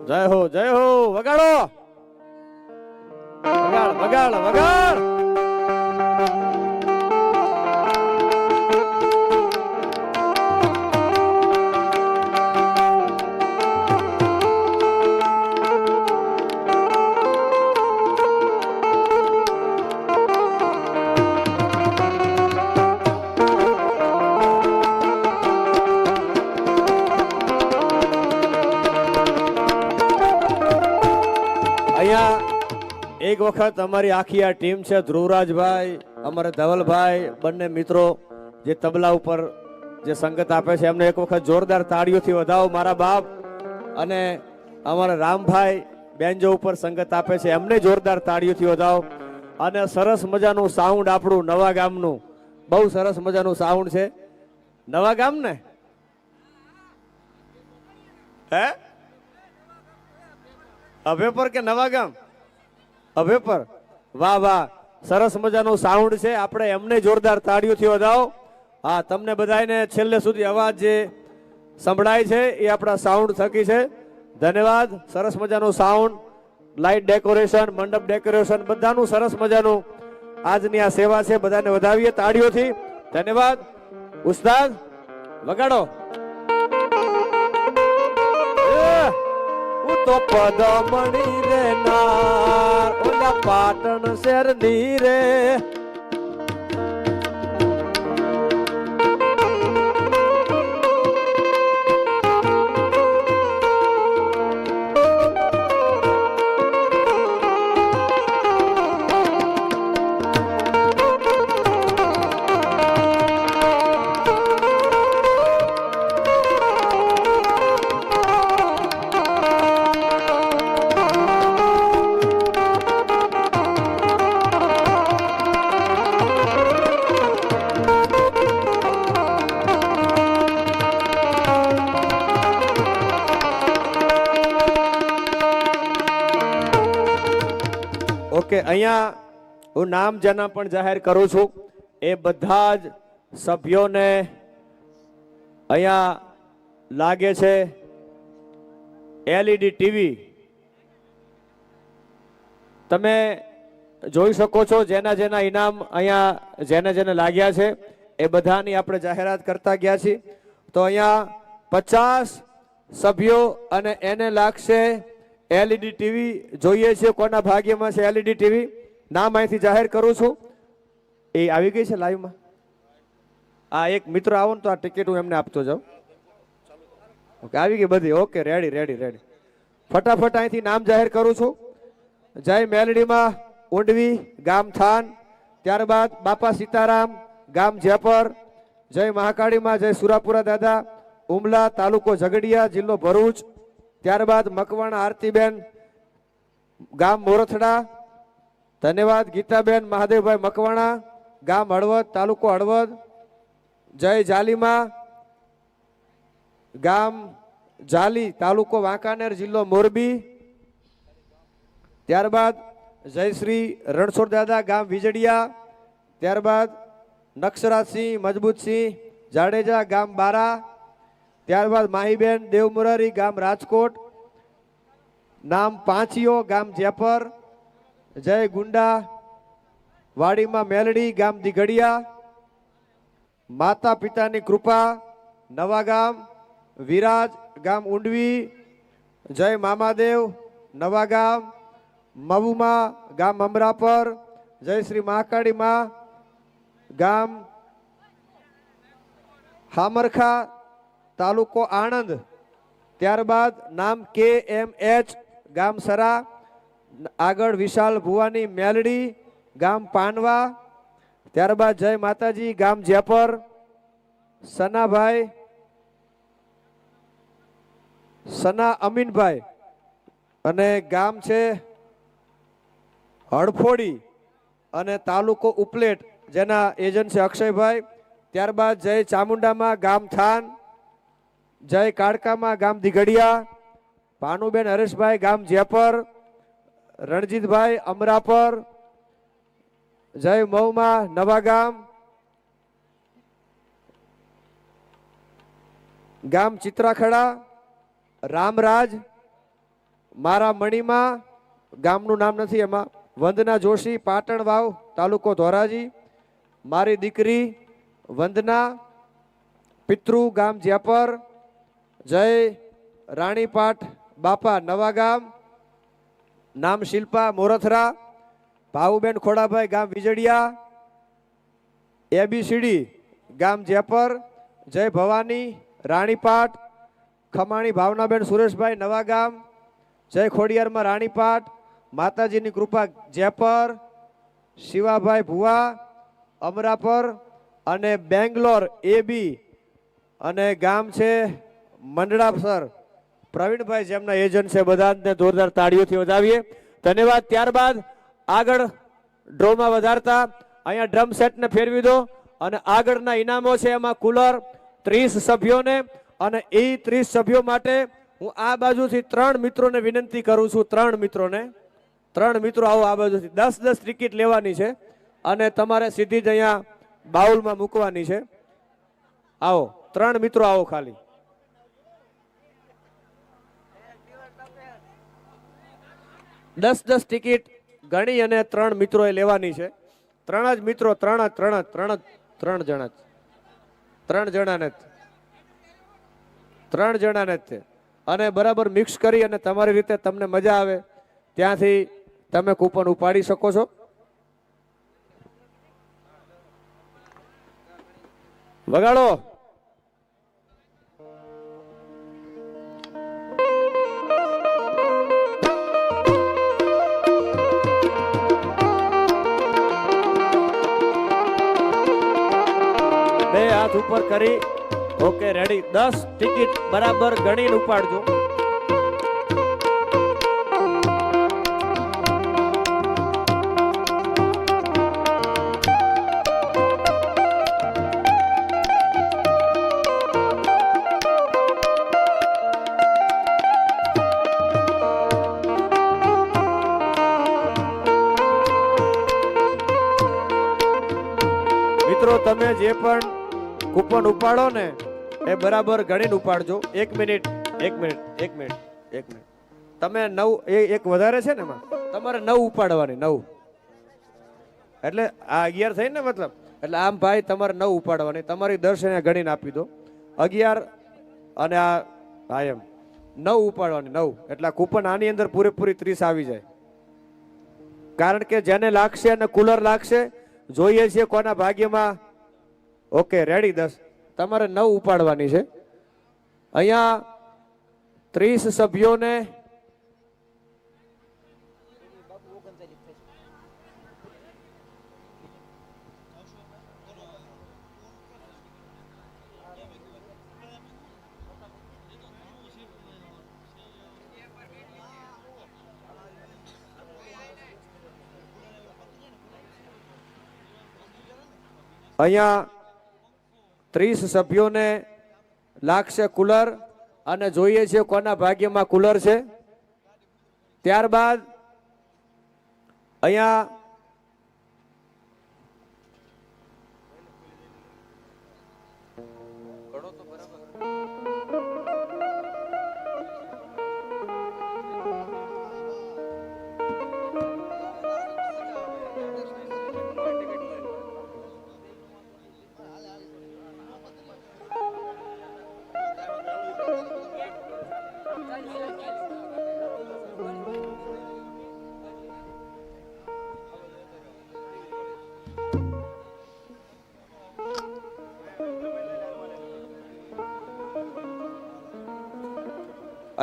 જય હો જય હો, વગાડો વગાડ વગાડ વગાડ. અહીંયા એક વખત અમારી આખી આ ટીમ છે, ધ્રુવરાજભાઈ, અમારે ધવલભાઈ, બંને મિત્રો જે તબલા ઉપર જે સંગત આપે છે એમને એક વખત જોરદાર તાળીઓથી વધાવો મારા બાપ. અને અમારા રામભાઈ બેન્જો ઉપર સંગત આપે છે એમને જોરદાર તાળીઓથી વધાવો. અને સરસ મજાનું સાઉન્ડ આપણું નવા ગામનું, બહુ સરસ મજાનું સાઉન્ડ છે. નવા ગામ ને હે અભેપર કે નવા ગામ? અભેપર. વાહ વાહ, સરસ મજાનું સાઉન્ડ છે. આપણે એમને જોરદાર તાળીઓથી વધાવો. હા, તમને બધાને છેલ્લે સુધી અવાજ જે સંભળાય છે એ આપણા સાઉન્ડ થકી છે. ધન્યવાદ. સરસ મજાનું સાઉન્ડ, લાઇટ ડેકોરેશન, મંડપ ડેકોરેશન, બધાનું સરસ મજાનું આજની આ સેવા છે. બધાને વધાવીએ તાળીઓથી. ધન્યવાદ. ઉસ્તાદ વગાડો. તો પદમણી રે નાર ઓલા પાટણ શેર ની રે. ઓકે, અહીંયા હું નામ જેના પણ જાહેર કરું છું એ બધા જ સભ્યોને અહીંયા લાગે છે LED ટીવી. તમે જોઈ શકો છો જેના જેના ઇનામ અહીંયા જેને જેને લાગ્યા છે એ બધાની આપણે જાહેરાત કરતા ગયા છીએ. તો અહીંયા 50 સભ્યો અને એને લાગશે LED ટીવી. જોઈએ છે કોના ભાગ્યમાં છે LED ટીવી. નામ અહીંથી જાહેર કરું છું. એ આવી ગઈ છે લાઈવમાં. આ એક મિત્ર આવો ને તો આ ટિકિટ હું એમને આપતો જાઉં. ઓકે, આવી ગઈ બધી. Okay, ready ready ready. ફટાફટ અહીંથી નામ જાહેર કરું છું. જય મેલડીમાં ઊંડવી ગામ થાન, ત્યારબાદ બાપા સીતારામ ગામ જેપર, જય મહાકાળીમાં જય સુરાપુરા દાદા ઉમલા તાલુકો ઝઘડિયા જિલ્લો ભરૂચ, ત્યારબાદ મકવાણા આરતીબેન ગામ મોરથડા, ધન્યવાદ ગીતાબેન મહાદેવભાઈ મકવાણા ગામ હળવદ તાલુકો હળવદ, જય જાલીમાં ગામ જાલી તાલુકો વાંકાનેર જિલ્લો મોરબી, ત્યારબાદ જયશ્રી રણછોડ દાદા ગામ વીજળિયા, ત્યારબાદ નક્ષરાજસિંહ મજબૂતસિંહ જાડેજા ગામ બારા, ત્યારબાદ માહીબેન દેવમુરારી ગામ રાજકોટ, નામ પાંચીઓ ગામ જેપર, જય ગુંડા વાડીમાં મેલડી ગામ દિઘડિયા, માતા પિતાની કૃપા નવાગામ, વિરાજ ગામ ઊંડવી, જય મામાદેવ નવાગામ, મવુમા ગામ અમરાપર, જય શ્રી મહાકાળી માં ગામ હામરખા તાલુકો આણંદ, ત્યારબાદ નામ KMH ગામ સરા, આગળ વિશાલ ભુવાની મેલડી ગામ પાનવા, ત્યારબાદ જય માતાજી ગામ જેપર, સનાભાઈ સના અમીનભાઈ અને ગામ છે હડફોડી અને તાલુકો ઉપલેટ જેના એજન્ટ છે અક્ષયભાઈ, ત્યારબાદ જય ચામુંડામાં ગામ થાન, જય કાળકામાં ગામ દિઘડિયા, ભાનુબેન હરેશભાઈ ગામ જેપર, રણજીતભાઈ અમરાપર, જય મહુમા નવાગામ, ગામ ચિત્રાખડા, રામરાજ મારા મણીમાં ગામનું નામ નથી એમાં, વંદના જોશી પાટણ વાવ તાલુકો ધોરાજી, મારી દીકરી વંદના પિતૃ ગામ જેપર, જય રાણીપાટ બાપા નવાગામ, નામ શિલ્પા મોરથરા, ભાવુબેન ખોડાભાઈ ગામ વિજડિયા, ABCD ગામ જેપર, જય ભવાની રાણીપાટ, ખમાણી ભાવનાબેન સુરેશભાઈ નવાગામ, જય ખોડિયારમાં રાણીપાટ, માતાજીની કૃપા જેપર, શિવાભાઈ ભુવા અમરાપર અને બેંગ્લોર AB અને ગામ છે મંડળાસર, પ્રવીણભાઈ જેમના એજન્ટ છે બધાને જોરદાર તાળીઓથી વધાવીએ, ધન્યવાદ. ત્યારબાદ આગળ ડ્રોમાં વધારતા અહીંયા ડ્રમ સેટને ફેરવી દો અને આગળના ઇનામો છે એમાં કુલર 30 સભ્યોને, અને એ 30 સભ્યો માટે હું આ બાજુથી 3 મિત્રોને વિનંતી કરું છું, 3 મિત્રોને, 3 મિત્રો આવો આ બાજુથી, 10-10 ટિકિટ લેવાની છે અને તમારે સીધી જ અહીંયા બાઉલમાં મૂકવાની છે. આવો 3 મિત્રો આવો ખાલી. દસ ટિકિટ ગણી અને 3 મિત્રોએ લેવાની છે. 3 જ મિત્રો, 3 જણાને જ છે અને બરાબર મિક્સ કરી અને તમારી રીતે તમને મજા આવે ત્યાંથી તમે કૂપન ઉપાડી શકો છો. વગાડો. બે હાથ ઉપર કરી ઓકે રેડી. 10 ટિકિટ બરાબર ગણીને ઉપાડજો. મિત્રો તમે જે પણ કૂપન ઉપાડો ને એ બરાબર ગણીને ઉપાડજો. 1 મિનિટ. તમે 9 એક વધારે છે ને એમાં તમારે 9 ઉપાડવાની. 9 એટલે આ 11 થઈ ને મતલબ, એટલે આમ ભાઈ તમારે 9 ઉપાડવાની. તમારી દર્શને ગણીને આપી દો. 11 અને આ એમ 9 ઉપાડવાની. 9 એટલે કૂપન આની અંદર પૂરેપૂરી 30 આવી જાય. કારણ કે જેને લાગશે અને કુલર લાગશે જોઈએ છીએ કોના ભાગ્યમાં. Okay ready. 10 તમારે 9 ઉપાડવાની છે. અહીંયા 30 સભ્યોને અહીંયા 30 સભ્યોને લાગશે કુલર અને જોઈએ છે કોના ભાગ્યમાં કુલર છે. ત્યારબાદ અહીંયા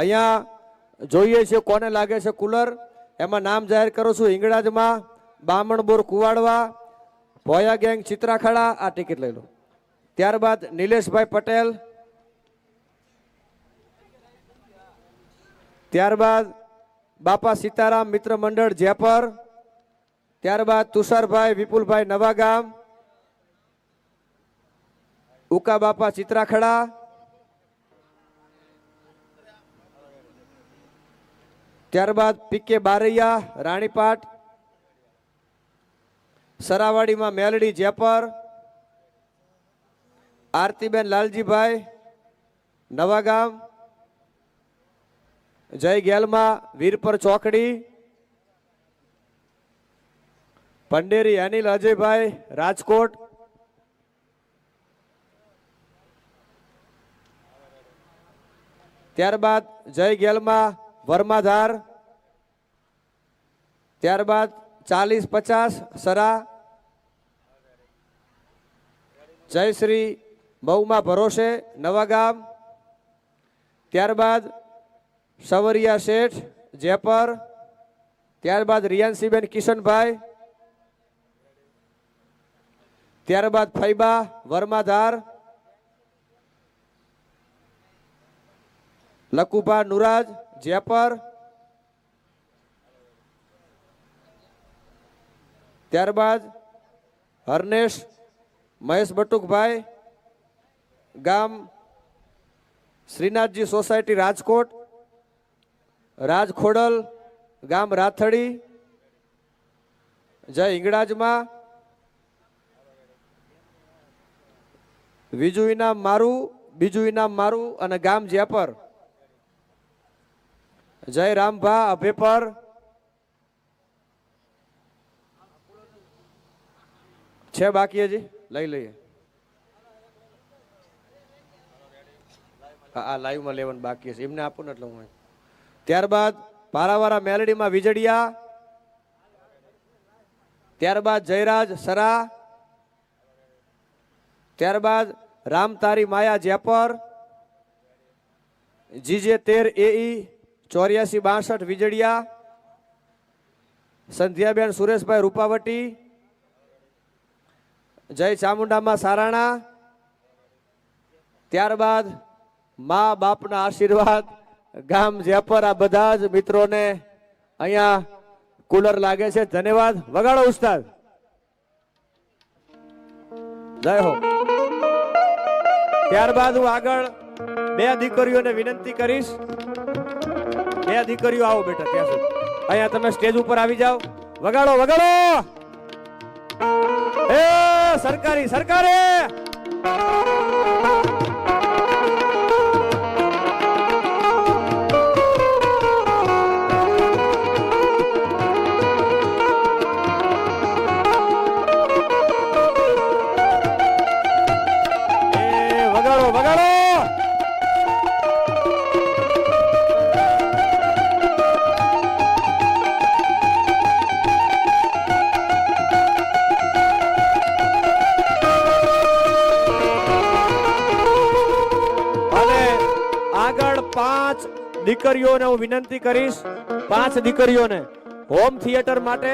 અહીંયા જોઈએ છે કોને લાગે છે કુલર. એમાં નામ જાહેર કરું છું. હિંગળાજમાં બામણબોર કુવાડવા, ભોયા ગેંગ ચિત્રાખડા. આ ટિકિટ લઈ લો. ત્યારબાદ નિલેશભાઈ પટેલ, ત્યારબાદ બાપા સીતારામ મિત્ર મંડળ જેપર, ત્યારબાદ તુષારભાઈ વિપુલભાઈ નવાગામ, ઉકા બાપા ચિત્રાખડા, ત્યારબાદ પીકે બારૈયા રાણીપાટ, સરાવાડીમાં મેલડી જેપર, આરતીબેન લાલજીભાઈ નવાગામ, જય ગેલમાં વીરપર ચોકડી, પંડેરી અનિલ અજયભાઈ રાજકોટ, ત્યારબાદ જય ગેલમાં વર્માધાર, ત્યારબાદ 40-50 સરા, જયશ્રી મહુમા ભરોસે નવાગામ, ત્યારબાદ સવરિયા શેઠ જેપર, ત્યારબાદ રિયાન્સીબેન કિશનભાઈ, ત્યારબાદ ફૈબા વર્માધાર, લકુભા નુરાજ જેપર, ત્યારબાદ હરનેશ મહેશ બટુકભાઈ ગામ શ્રીનાથજી સોસાયટી રાજકોટ, રાજ ખોડલ ગામ રાથડી, જય હિંગળાજમાં બીજું ઇનામ મારું, બીજું ઇનામ મારું અને ગામ જેપર, જય રામભા અભેપર, છે બાકી હજી લઈ લઈએ. આ લાઈવમાં લેવાનું બાકી છે એમને આપું ને એટલે હું. ત્યારબાદ પારાવાળા મેલડીમાં વીજળિયા, ત્યારબાદ જયરાજ સરા, ત્યારબાદ રામતારી માયા જેપર, જીજે 13 AE 8462 વીજળિયા, સંધ્યાબેન સુરેશભાઈ રૂપાવટી, જય ચામુંડામાં સારાણા, ત્યારબાદ મા બાપના આશીર્વાદ ગામ જેપર. આ બધા જ મિત્રોને અહીંયા કુલર લાગે છે. ધન્યવાદ. વગાડો ઉસ્તાદ. જય હો. ત્યારબાદ હું આગળ બે દીકરીઓને વિનંતી કરીશ. બે દીકરીઓ આવો બેટા ત્યાં સુધી. અહીંયા તમે સ્ટેજ ઉપર આવી જાઓ. વગાડો વગાડો. એ સરકારી સરકારી. દીકરીઓને હું વિનંતી કરીશ. 5 દીકરીઓને હોમ થિયેટર માટે,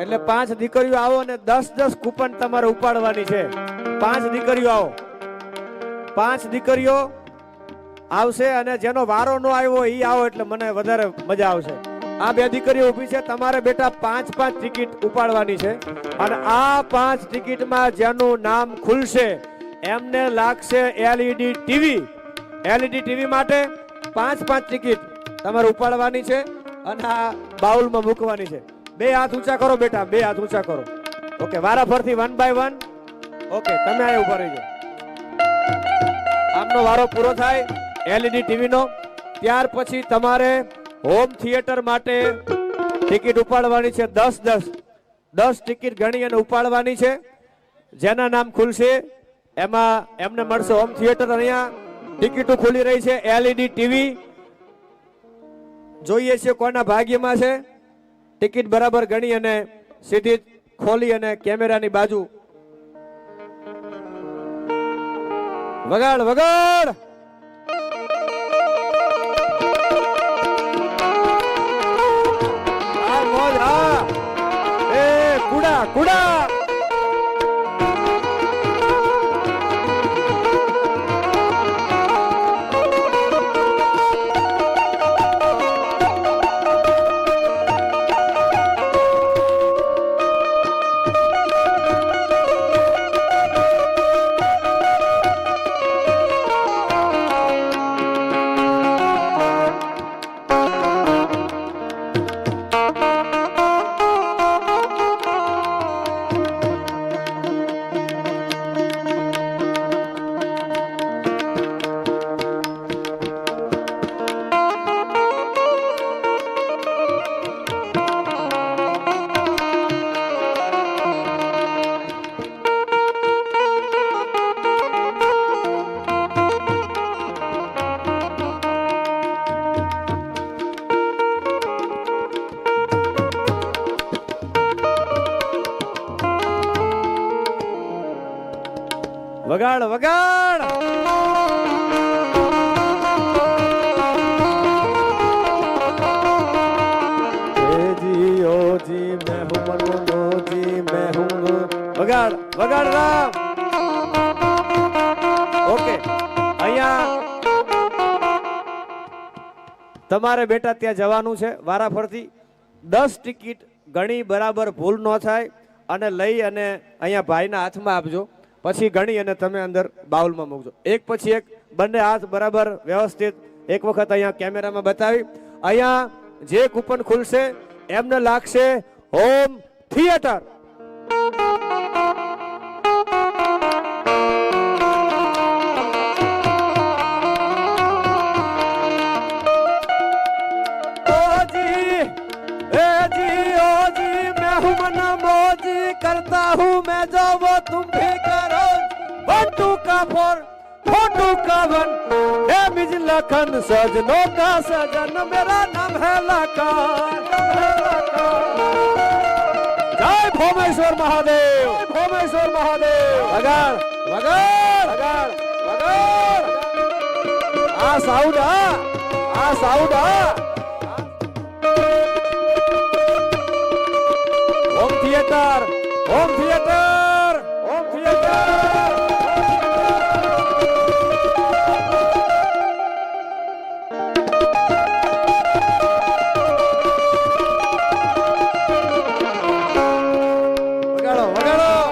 એટલે 5 દીકરીઓ આવો અને 10-10 કૂપન તમારે ઉપાડવાની છે. 5 દીકરીઓ આવો. 5 દીકરીઓ આવશે અને જેનો વારો ન આવ્યો એ આવો એટલે મને વધારે મજા આવશે. આ 2 દીકરીઓ ઊભી છે. તમારે બેટા 5-5 ટિકિટ ઉપાડવાની છે અને આ 5 ટિકિટમાં જેનું નામ ખુલશે એમને લાગશે LED ટીવી. LED ટીવી માટે 5-5 ટિકિટ તમારે ઉપાડવાની છે અને આ બાઉલમાં મૂકવાની છે. 2 હાથ ઊંચા કરો બેટા, 2 હાથ ઊંચા કરો. ઓકે, વારા ફરતી 1 by 1. ઓકે, તમે આ ઉભા રહીજો. આમનો વારો પૂરો થાય LED ટીવી નો. ત્યાર પછી તમારે હોમ થિયેટર માટે ટિકિટ ઉપાડવાની છે. 10 ટિકિટ ગણી અને ઉપાડવાની છે. જેના નામ ખુલશે એમાં એમને મળશે હોમ થિયેટર. અહીંયા ટિકિટો ખુલી રહી છે. LED ટીવી જોઈએ છે કોના ભાગ્યમાં છે. ટિકિટ બરાબર ગણી અને સીધી ખોલી અને કેમેરાની બાજુ વગાડ વગાડ. કુડા વગાડ વગાડ જી ઓ જી मैं हूं मनमो जी मैं हूं વગાડ વગાડ રામ ઓકે અહીંયા તમારે બેટા ત્યાં જવાનું છે વારાફરતી 10 ટિકિટ ગણી બરાબર ભૂલ ન થાય અને લઈ અને અહીંયા ભાઈના હાથમાં આપજો પછી ગણી અને તમે અંદર બાઉલમાં મૂકજો એક પછી એક બંને હાથ બરાબર વ્યવસ્થિત એક વખત અહીંયા કેમેરામાં બતાવી અહીંયા જે કૂપન ખુલશે એમને લાગશે હોમ થિયેટર करता हूँ मैं जो वो तुम भी करो बंटू का फोटू का वन हे मिज लखन सजनों का सजन मेरा नाम है लखन जय भोमेश्वर महादेव भोमेश्वर महादेव वगाड़ वगाड़ वगाड़ वगाड़ आ साउडा home theatre home theatre home theatre વગાડો વગાડો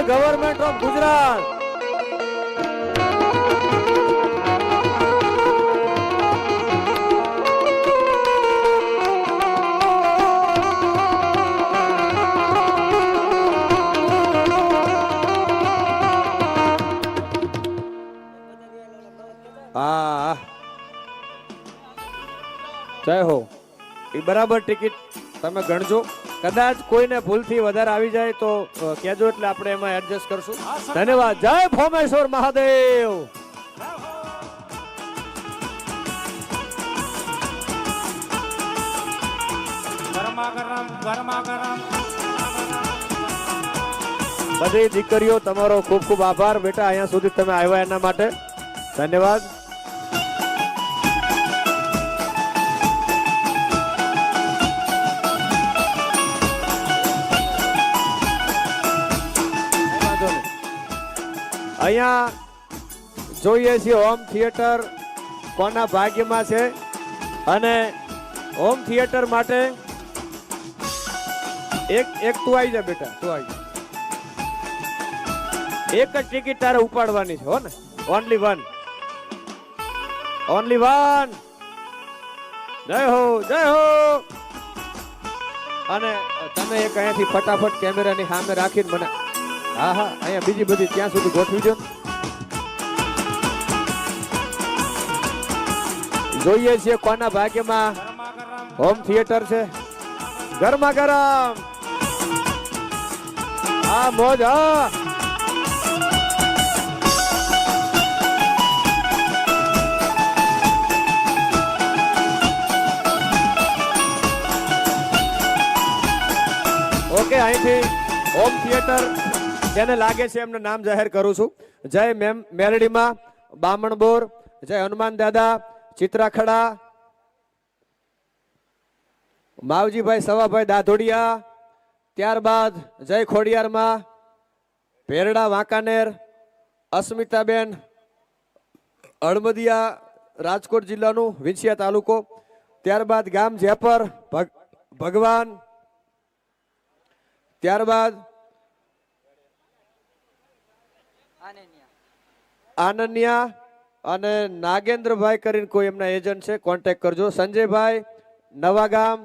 ગવર્મેન્ટ ઓફ ગુજરાત જય હો એ બરાબર ટિકિટ તમે ગણજો કદાચ કોઈને ભૂલથી વધારે આવી જાય તો કહેજો એટલે આપણે એમાં એડજસ્ટ કરશું ધન્યવાદ જય ભોમેશ્વર મહાદેવ બધી દીકરીઓ તમારો ખૂબ ખૂબ આભાર બેટા અહીંયા સુધી તમે આવ્યા એના માટે ધન્યવાદ અહીંયા જોઈએ છીએ હોમ થિયેટર કોના ભાગ્યમાં છે અને હોમ થિયેટર માટે એક તું આવી જા બેટા તું આવી જા એક જ ટિકિટ તારે ઉપાડવાની છે હો ને ઓનલી વન જય હો અને તમે એક અહીંયાથી ફટાફટ કેમેરાની સામે રાખીને મને હા હા, અહીંયા બીજી બધી ત્યાં સુધી ગોઠવી દો. જોઈએ છીએ કોના ભાગ્યમાં હોમ થિયેટર છે. ગરમા ગરમ. હા મોજ. હા ઓકે, અહીંથી હોમ થિયેટર જેને લાગે છે એમને નામ જાહેર કરું છું. જય મેલડીમાં બામણબોર, જય હનુમાન દાદા ચિત્રાખડા, માવજીભાઈ સવાભાઈ દાધોડિયા, ત્યારબાદ જય ખોડિયારમાં, ભેરડા વાંકાનેર, અસ્મિતાબેન અળમદિયા રાજકોટ જિલ્લાનું વિંછિયા તાલુકો, ત્યારબાદ ગામ જેપર ભગવાન, ત્યારબાદ આનન્યા અને નાગેન્દ્રભાઈ કરીને કોઈ એમના એજન્ટ છે, કોન્ટેક્ટ કરજો. સંજયભાઈ નવાગામ,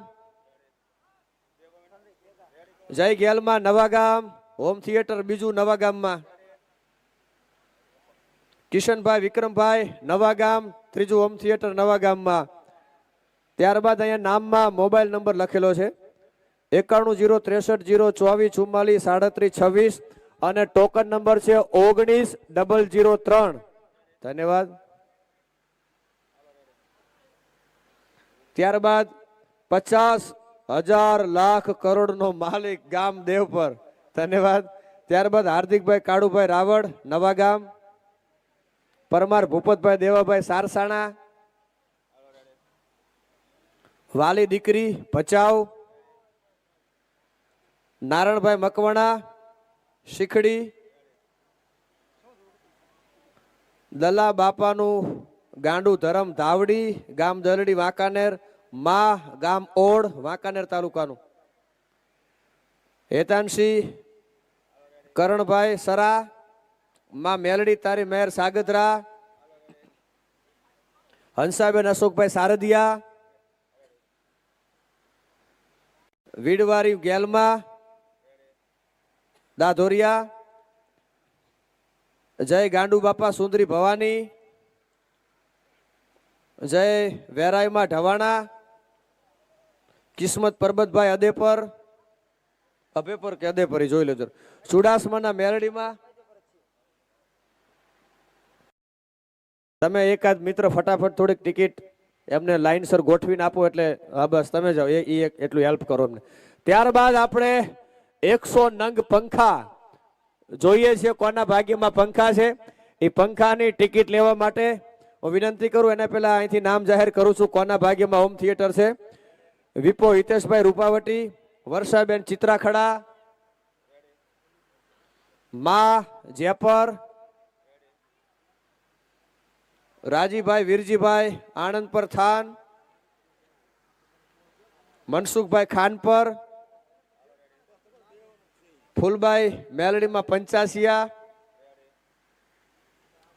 જય ગેલમાં નવાગામ હોમ થિયેટર બીજું નવાગામમાં, કિશનભાઈ વિક્રમભાઈ નવાગામ ત્રીજું હોમ થિયેટર નવાગામમાં. ત્યારબાદ અહીંયા નામમાં મોબાઈલ નંબર લખેલો છે 91063024443736 અને ટોકન નંબર છે 19003. ધન્યવાદ. ત્યારબાદ 50,000 લાખ કરોડનો માલિક ગામ દેવપર. ધન્યવાદ. ત્યારબાદ હાર્દિકભાઈ કાળુભાઈ રાવળ નવાગામ, પરમાર ભૂપતભાઈ દેવાભાઈ સારસાણા, વાલી દીકરી ભચાઉ, નારણભાઈ મકવાણા શીખડી, દલા બાપાનું ગાંડુ ધરમ ધાવડી ગામ દલડી વાંકાનેર, મા ગામ ઓડ વાંકાનેર તાલુકાનું, હેતાનસિંહ કરણભાઈ સરા, માં મેલડી તારી મહેર સાગત્રા, હંસાબેન અશોકભાઈ સારદિયા, વીડવારી ગેલમાં દાધોરિયા, જય ગાંડુ બાપા સુંદરી ભવાની, જય વેરાઈમાં ઢવાણા, કિસ્મત પરબતભાઈ અદેપર કે અદેપર જોઈ લેજો. ચુડાસમાના મેલડીમાં તમે એકાદ મિત્ર ફટાફટ થોડીક ટિકિટ એમને લાઈનસર ગોઠવીને આપો એટલે હા બસ તમે જાઓ એ એટલું હેલ્પ કરો એમને. ત્યારબાદ આપણે 100 નંગ પંખા જોઈએ છીએ કોના ભાગ્યમાં પંખા છે. એ પંખાની ટિકિટ લેવા માટે હું વિનંતી કરું એના પહેલા અહીંથી નામ જાહેર કરું છું કોના ભાગ્યમાં હોમ થિયેટર છે. વિપો હિતેશભાઈ રૂપાવટી, વર્ષાબેન ચિત્રાખડા, મા જેપર, રાજીભાઈ વીરજીભાઈ આણંદ પર થાન, મનસુખભાઈ ખાનપર, ફૂલબાઈ મેલડીમાં પંચાસિયા,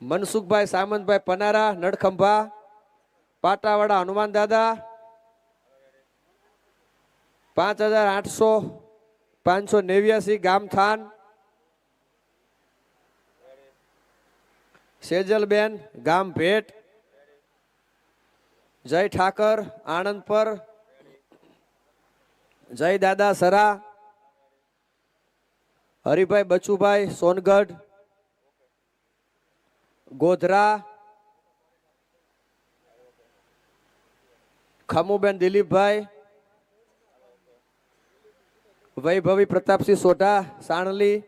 મનસુખભાઈ સામંતભાઈ પનારા નડખંભા, પાટાવાડા હનુમાન દાદા 5,589 ગામ થાન, સેજલબેન ગામ ભેટ, જય ઠાકર આણંદ પર, જય દાદા સરા, હરિભાઈ બચુભાઈ સોનગઢ, ગોધરા, ખમુબેન દિલીપભાઈ, વૈભવી પ્રતાપસિંહ સોઢા સાણલી,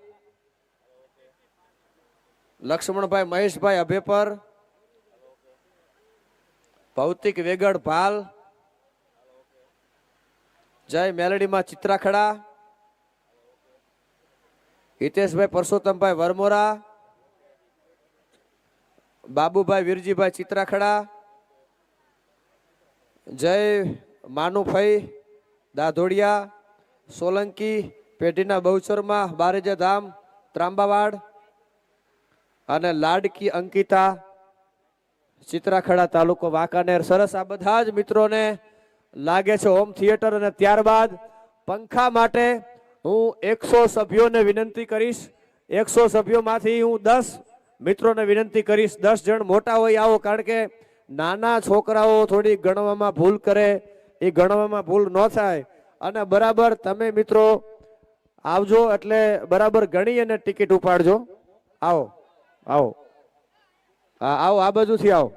લક્ષ્મણભાઈ મહેશભાઈ અભેપર, ભૌતિક વેગડ ભાલ, જય મેલડીમાં ચિત્રાખડા, હિતેશભાઈ પરસોત્તમભાઈ વરમોરા, બાબુભાઈ વીરજીભાઈ ચિત્રાખડા, જય માનુભાઈ દાધોડિયા, સોલંકી પેઢીના બહુચરમાં બારેજા ધામ ત્રાંબાવાડ, અને લાડકી અંકિતા ચિત્રાખડા તાલુકો વાંકાનેર. સરસ. આ બધા જ મિત્રોને લાગે છે હોમ થિયેટર. અને ત્યારબાદ પંખા માટે હું 100 સભ્યોને વિનંતી કરીશ 100 સભ્યોમાંથી હું 10 મિત્રોને વિનંતી કરીશ, 10 જણ મોટા હોય આવો, કારણ કે નાના છોકરાઓ થોડી ગણવામાં ભૂલ કરે, એ ગણવામાં ભૂલ ન થાય. અને બરાબર તમે મિત્રો આવજો, એટલે બરાબર ગણી અને ટિકિટ ઉપાડજો. આવો આવો, હા આવો, આ બાજુથી આવો,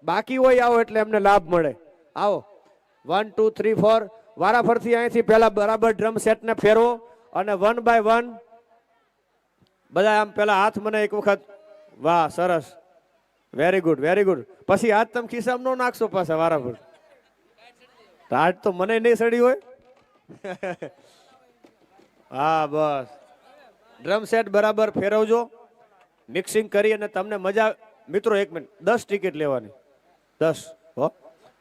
બાકી હોય આવો એટલે એમને લાભ મળે. આવો 1 2 3 4 વારાફરથી અહીંથી પહેલા બરાબર ડ્રમ સેટને ફેરવો અને 1 બાય 1 બધા આમ પેલા હાથ મને એક વખત, વાહ સરસ, વેરી ગુડ વેરી ગુડ. પછી હાથ તમે ખિસ્સામાં ન નાખશો પાછા વારાફર, હાથ તો મને નહીં સડી હોય. હા બસ, ડ્રમ સેટ બરાબર ફેરવજો, મિક્સિંગ કરી અને તમને મજા. મિત્રો 1 મિનિટ, 10 ટિકિટ લેવાની, 10 હો.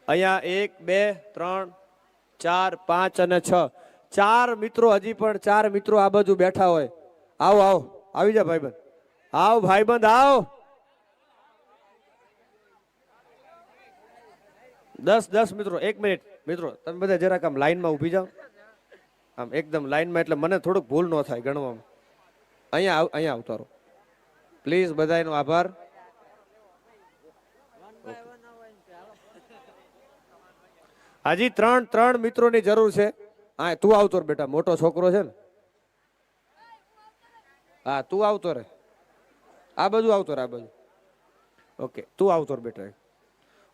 અહીંયા 1 2 3 4 5 અને 6, 4 મિત્રો, હજી પણ 4 મિત્રો આ બાજુ બેઠા હોય. આવો આવો, આવી જા ભાઈબંધ, આવો ભાઈબંધ આવો. 10 મિત્રો, 1 મિનિટ મિત્રો, તમે બધા જરાક આમ લાઈનમાં ઊભી જાઓ, આમ એકદમ લાઈનમાં, એટલે મને થોડુંક ભૂલ ન થાય ગણવામાં. અહીંયા આવતો રહો પ્લીઝ, બધાનો આભાર. હજી 3 મિત્રોની જરૂર છે. હા તું આવતો રે બેટા, મોટો છોકરો છે ને. હા તું આવતો રે, આ બાજુ આવતો રે, આ બાજુ. ઓકે તું આવતો રે બેટા.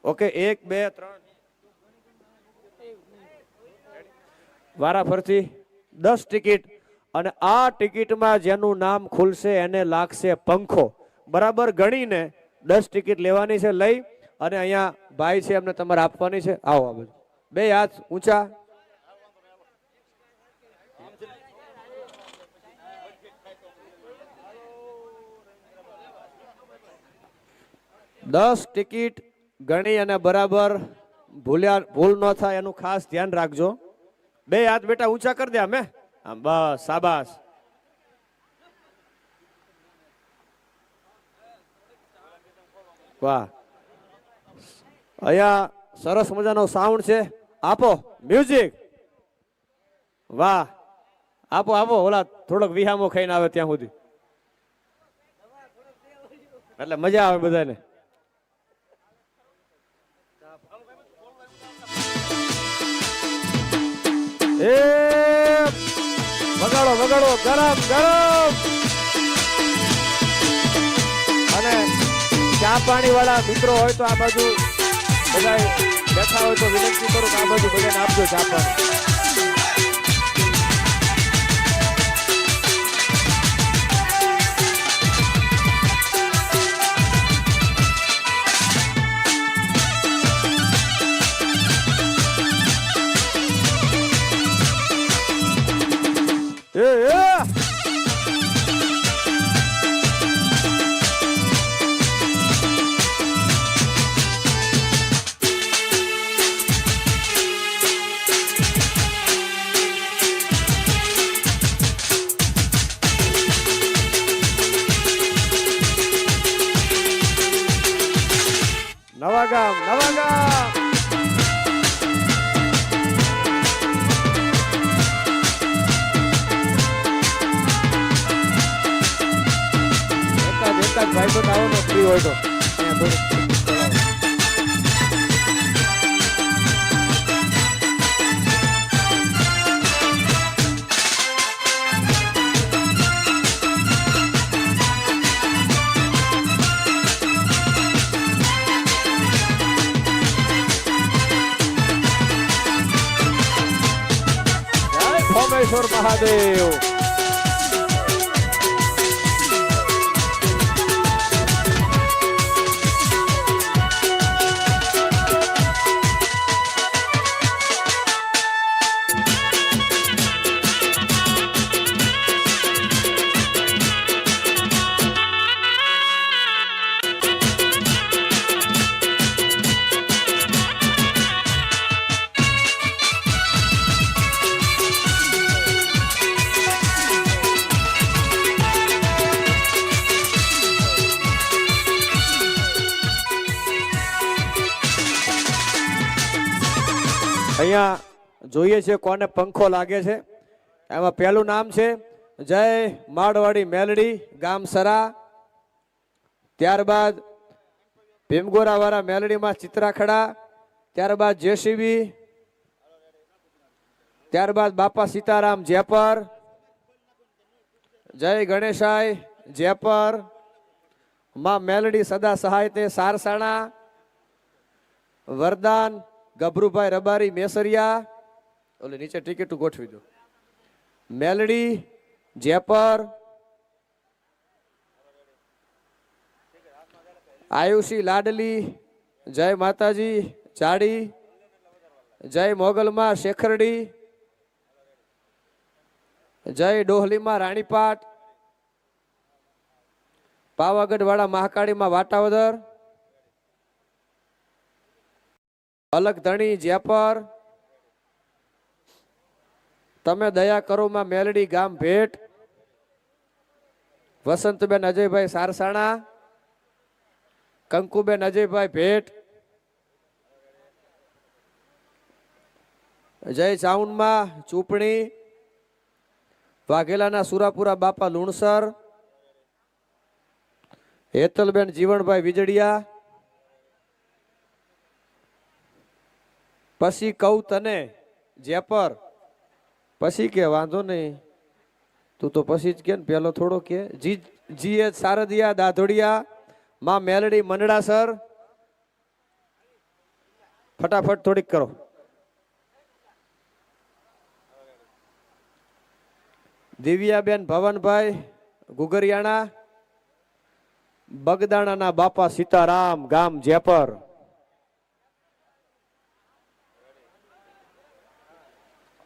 ઓકે 1 2 3 વારાફરતી 10 ટિકિટ, અને આ ટિકિટમાં જેનું નામ ખુલશે એને લાગશે પંખો. બરાબર ગણીને 10 ટિકિટ લેવાની છે, લઈ અને અહીંયા ભાઈ છે એમને તમારે આપવાની છે. આવો આ બાજુ, 2 હાથ ઊંચા. દસ ટિકિટ ગણી અને બરાબર ભૂલ ન થાય એનું ખાસ ધ્યાન રાખજો. 2 હાથ બેટા ઊંચા કરી દે અમે, આમ બસ, શાબાશ. વાહ, અહીંયા સરસ મજાનો સાઉન્ડ છે, આપો મ્યુઝિક. વાહ, આપો આપો, ઓલા થોડોક વિહામો ખાઈને આવે ત્યાં સુધી, એટલે મજા આવે બધાને. એ વગાડો વગાડો, ગરમ ગરમ. અને ચા પાણી વાળા મિત્રો હોય તો આ બાજુ બધા બેઠા હોય તો વિનંતી કરું કે આ બાજુ બધાને આપજો ચા પાણી. નવાગામ નવાગામ. એકાદ ભાઈ તો આવો ને ફ્રી હોય તો અહીંયા સોમેશ્વર મહાદેવ. અહીંયા જોઈએ છે કોને પંખો લાગે છે. એમાં પહેલું નામ છે જય માડવાડી મેલડી ગામ સરા. ત્યારબાદ ભીમગોરાવાળા મેલડીમાં ચિત્રાખડા. ત્યારબાદ જેસીબી. ત્યારબાદ બાપા સીતારામ જેપર. જય ગણેશાય જેપર. માં મેલડી સદા સહાય તે સારસાણા. વરદાન ગભરુભાઈ રબારી મેસરિયા. ઓલે નીચે ટિકિટ ગોઠવી દો. મેલડી જેપર. આયુષી લાડલી. જય માતાજી ચાડી. જય મોગલમાં શેખરડી. જય ડોહલીમાં રાણીપાટ. પાવાગઢ વાળા મહાકાળીમાં વાટાવદર. અલગ ધણી જેપર. તમે દયા કરો માં મેલડી ગામ ભેટ. વસંતબેન અજયભાઈ સારસાણા. કંકુબેન અજયભાઈ ભેટ. જય ચાઉનમાં ચૂપણી. વાઘેલાના સુરાપુરા બાપા લુણસર. હેતલબેન જીવણભાઈ વીજળિયા. પછી કહું તને જેપર. પછી કે વાંધો નહીં, તું તો પછી જ કે ને પેલો થોડો K. G H Sardiya Dadhodiya. માં મેલડી મંડળાસર. ફટાફટ થોડીક કરો. દિવ્યાબેન ભવનભાઈ ગુગરિયાણા. બગદાણાના બાપા સીતારામ ગામ જેપર.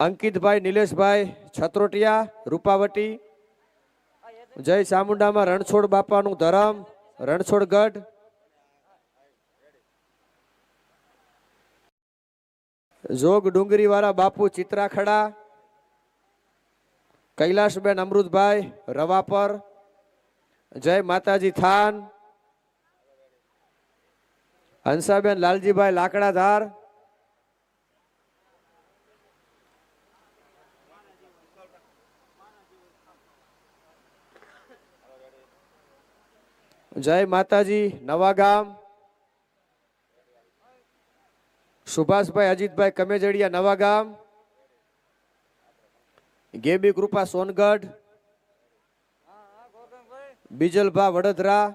અંકિતભાઈ નિલેશભાઈ છત્રોટિયા રૂપાવટી. જય ચામુંડામાં રણછોડ બાપાનું ધરમ રણછોડગઢ. જોગ ડુંગરી વાળા બાપુ ચિત્રાખડા. કૈલાશબેન અમૃતભાઈ રવાપર. જય માતાજી થાન. હંસાબેન લાલજીભાઈ લાકડાધાર. જય માતાજી નવા ગામ. સુભાષભાઈ અજીતભાઈ કમેજડિયા નવા ગામ. ગેબી કૃપા સોનગઢ. બીજલભા વડોદરા.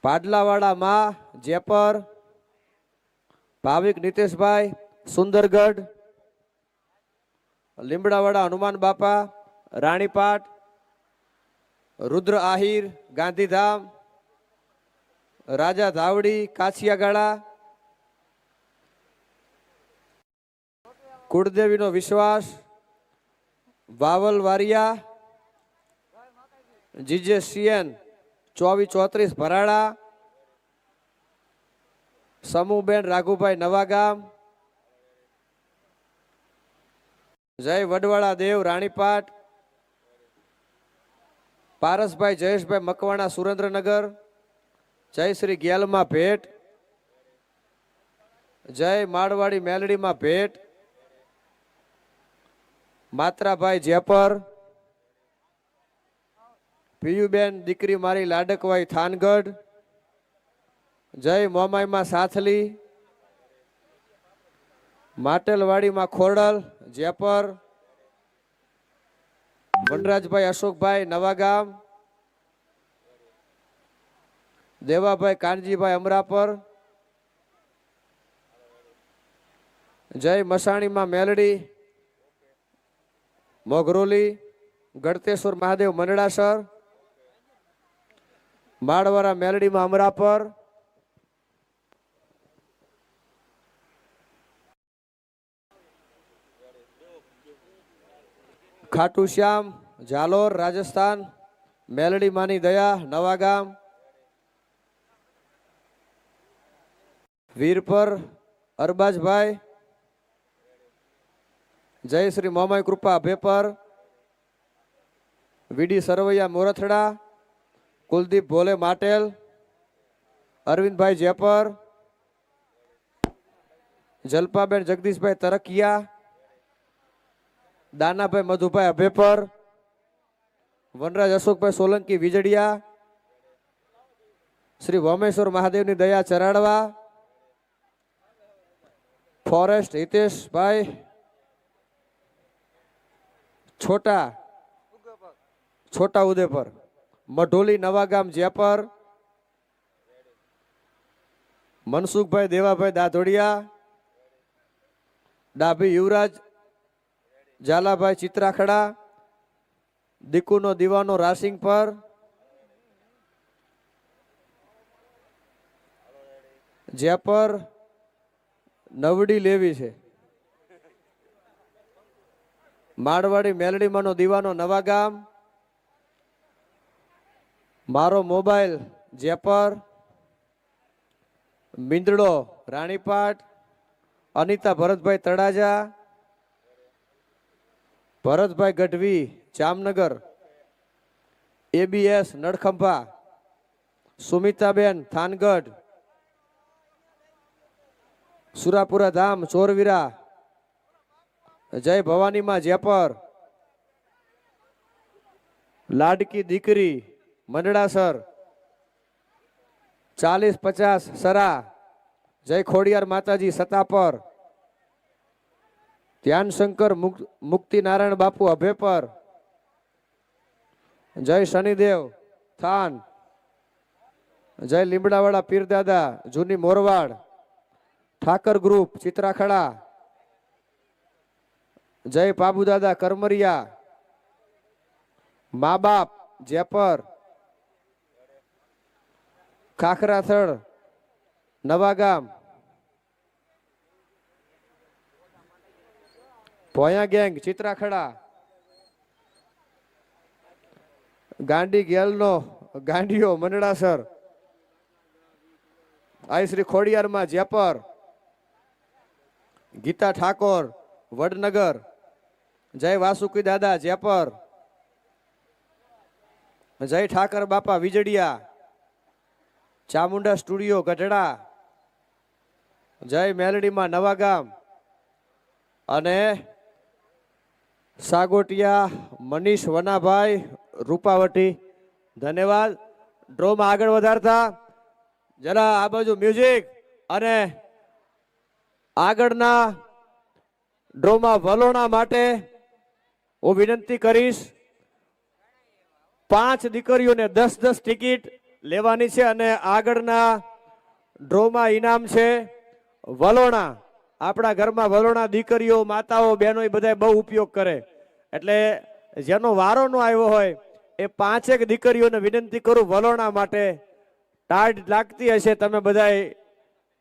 પાડલાવાડા માં જેપર. ભાવિક નીતેશભાઈ સુંદરગઢ. લીમડાવાડા હનુમાન બાપા રાણીપાટ. રુદ્ર આહિર ગાંધીધામ. રાજા ધાવડી કાછિયાગાળા. કુળદેવીનો વિશ્વાસ વાવલ વારિયા. GJ CN 2434 Bharada. સમૂહબેન રાઘુભાઈ નવાગામ. જય વડવાળા દેવ રાણીપાટ. પારસભાઈ જયેશભાઈ મકવાણા સુરેન્દ્રનગર. જય શ્રી ગેલમાં ભેટ. જય માળવાડી મેલડીમાં ભેટ. માત્રાભાઈ જેપર. પિયુબેન દીકરી મારી લાડકવાઈ થાનગઢ. જય મોમાઈમાં સાથલી. માટેલવાડીમાં ખોડલ જેપર. વનરાજભાઈ અશોકભાઈ નવાગામ. દેવાભાઈ કાનજીભાઈ અમરાપર. જય મસાણીમાં મેલડી મોગરોલી. ગળતેશ્વર મહાદેવ મંડળાસર. માળવાળા મેલડીમાં અમરાપર. ખાટુ શ્યામ જાલોર રાજસ્થાન. મેલડી માની દયા નવાગામ. વીરપર અરબાજભાઈ. જય શ્રી મોમાઈ કૃપા ભેપર. વીડી સરવૈયા મોરથડા. કુલદીપ ભોલે માટેલ. અરવિંદભાઈ જેપર. જલપાબેન જગદીશભાઈ તરકિયા. દાનાભાઈ મધુભાઈ અભેપર, વનરાજ અશોકભાઈ સોલંકી વીજળિયા, શ્રી વમેશ્વર મહાદેવની દયા ચરાડવા, ફોરેસ્ટ હિતેશભાઈ છોટા ઉદેપર, મઢોલી નવાગામ જેપર, મનસુખભાઈ દેવાભાઈ દાધોડિયા, ડાભી યુવરાજ ઝાલાભાઈ ચિત્રાખડા, દીકુનો દીવાનો રાસિંગ પર, જેપર નવડી લેવી છે, મારવાડી મેલડીમાંનો દીવાનો નવાગામ, મારો મોબાઈલ જેપર, મીંદડો રાણીપાટ, અનિતા ભરતભાઈ તળાજા, ભરતભાઈ ગઢવી જામનગર, એબીએસ નડખંભા, સુમિતાબેન થાનગઢ, સુરાપુરા ધામ ચોરવીરા, જય ભવાનીમાં જેપર, લાડકી દીકરી મંડળાસર, 40-50 સરા, જય ખોડિયાર માતાજી સતાપર, ધ્યાનશંકર મુક્તિનારાયણ બાપુ અભેપર, જય શનિદેવ થાન, જય લીમડાવાળા પીરદાદા જૂની મોરવાડ, ઠાકર ગ્રુપ ચિત્રાખડા, જય પાબુદાદા કરમરિયા, મા બાપ જેપર, ખાખરાથળ નવાગામ, ભોયા ગેંગ ચિત્રાખડા, ગાંડી ગેલનો ગાંડીઓ મંડળાસર, આઈ શ્રી ખોડિયારમાં જેપર, ગીતા ઠાકોર વડનગર, જય વાસુકી દાદા જેપર, જય ઠાકર બાપા વીજળિયા, ચામુંડા સ્ટુડિયો ગઢડા, જય મેલડીમાં નવાગામ, અને સાગોટિયા મનીષ વનાભાઈ રૂપાવટી. ધન્યવાદ. ડ્રોમાં આગળ વધારતા જરા આ બાજુ મ્યુઝિક, અને આગળના ડ્રોમાં વલોણા માટે હું વિનંતી કરીશ, 5 દીકરીઓને 10-10 ટિકિટ લેવાની છે, અને આગળના ડ્રોમાં ઇનામ છે વલોણા. આપણા ઘરમાં વલોણા દીકરીઓ માતાઓ બહેનો એ બધા બહુ ઉપયોગ કરે, એટલે જેનો વારો ન આવ્યો હોય એ 5 દીકરીઓને વિનંતી કરું વલોણા માટે. ટાઢ લાગતી હશે, તમે બધા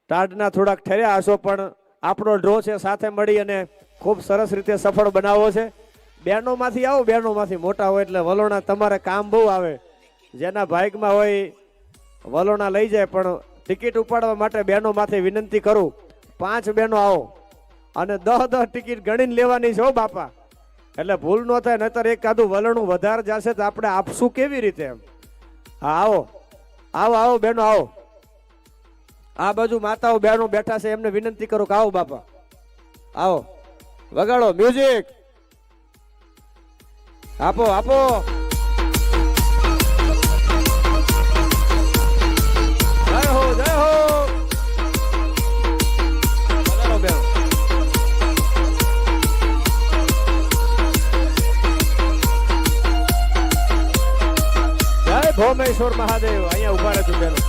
ટાઢના થોડાક ઠર્યા હશો, પણ આપણો ડ્રો છે સાથે મળી અને ખૂબ સરસ રીતે સફળ બનાવવો છે. બહેનોમાંથી આવો, બહેનોમાંથી મોટા હોય એટલે વલોણા તમારે કામ બહુ આવે. જેના ભાગમાં હોય વલોણા લઈ જાય, પણ ટિકિટ ઉપાડવા માટે બહેનોમાંથી વિનંતી કરું, 5 બહેનો આવો અને 10-10 ટિકિટ ગણીને લેવાની છે હો બાપા, એટલે ભૂલ ન થાય. નહીતર એક કાદું વલણું વધારે જશે તો આપણે આપશું કેવી રીતે એમ. હા આવો આવો આવો બહેનો આવો. આ બાજુ માતાઓ બહેનો બેઠા છે, એમને વિનંતી કરું કે આવો બાપા આવો. વગાડો મ્યુઝિક, આપો આપો. જય હો જય હો. વગાડો બહેનો. જય ભોમેશ્વર મહાદેવ. અહીંયા ઉભા રહેજો બહેનો.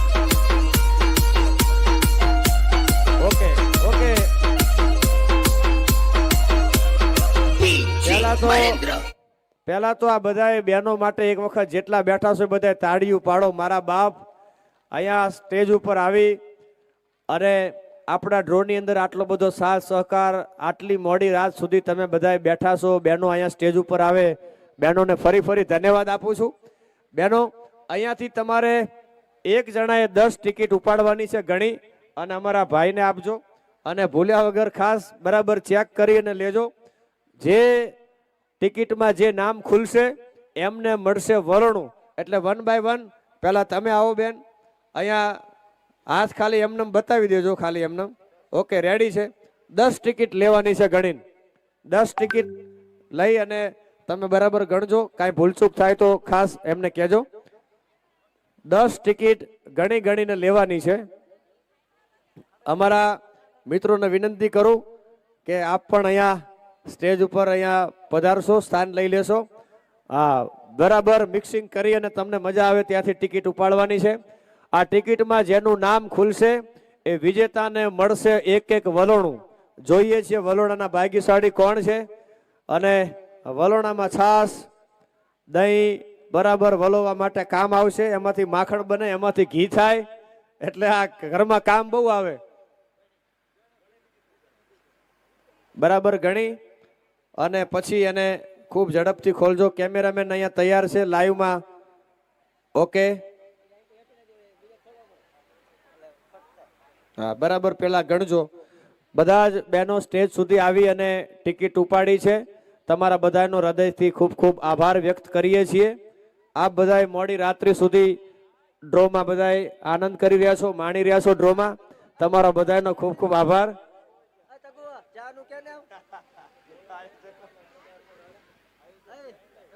Okay okay. પહેલા તો આ બધા બહેનો માટે એક વખત જેટલા બેઠા છો બધા તાળીઓ પાડો. મારા બાપ અહીંયા સ્ટેજ ઉપર આવી અને આપણા ડ્રોની અંદર આટલો બધો સાથ સહકાર, આટલી મોડી રાત સુધી તમે બધા બેઠા છો. બહેનો અહીંયા સ્ટેજ ઉપર આવે, બહેનોને ફરી ફરી ધન્યવાદ આપું છું. બહેનો અહીંયાથી તમારે એક જણાએ 10 ટિકિટ ઉપાડવાની છે ગણી, અને અમારા ભાઈને આપજો, અને ભૂલ્યા વગર ખાસ બરાબર ચેક કરી અને લેજો. જે ટિકિટમાં જે નામ ખુલશે એમને મળશે વરણું. એટલે 1 બાય 1 પહેલા તમે આવો બેન, અહીંયા હાથ ખાલી એમને બતાવી દેજો, ખાલી એમને. ઓકે રેડી છે. 10 ટિકિટ લેવાની છે ગણીને. 10 ટિકિટ લઈ અને તમે બરાબર ગણજો, કાંઈ ભૂલચૂક થાય તો ખાસ એમને કહેજો. 10 ટિકિટ ગણી ગણીને લેવાની છે. અમારા મિત્રોને વિનંતી કરું કે આપ પણ અહીંયા સ્ટેજ ઉપર અહીંયા પધારશો, સ્થાન લઈ લેશો. હા, બરાબર મિક્સિંગ કરી અને તમને મજા આવે ત્યાંથી ટિકિટ ઉપાડવાની છે. આ ટિકિટમાં જેનું નામ ખુલશે એ વિજેતાને મળશે એક એક વલોણું. જોઈએ છીએ વલોણાના ભાગ્યશાળી કોણ છે. અને વલોણામાં છાશ દહીં બરાબર વલોવા માટે કામ આવશે. એમાંથી માખણ બને, એમાંથી ઘી થાય, એટલે આ ઘરમાં કામ બહુ આવે. બરાબર ગણી અને પછી એને ખૂબ ઝડપથી ખોલજો. કેમેરામેન અહીંયા તૈયાર છે લાઈવમાં. ઓકે, હા બરાબર પેલા ગણજો. બધા જ બહેનો સ્ટેજ સુધી આવી અને ટિકિટ ઉપાડી છે. તમારા બધાનો હૃદયથી ખૂબ ખૂબ આભાર વ્યક્ત કરીએ છીએ. આપ બધાએ મોડી રાત્રિ સુધી ડ્રોમાં બધાએ આનંદ કરી રહ્યા છો, માણી રહ્યા છો ડ્રોમાં. તમારા બધાનો ખૂબ ખૂબ આભાર.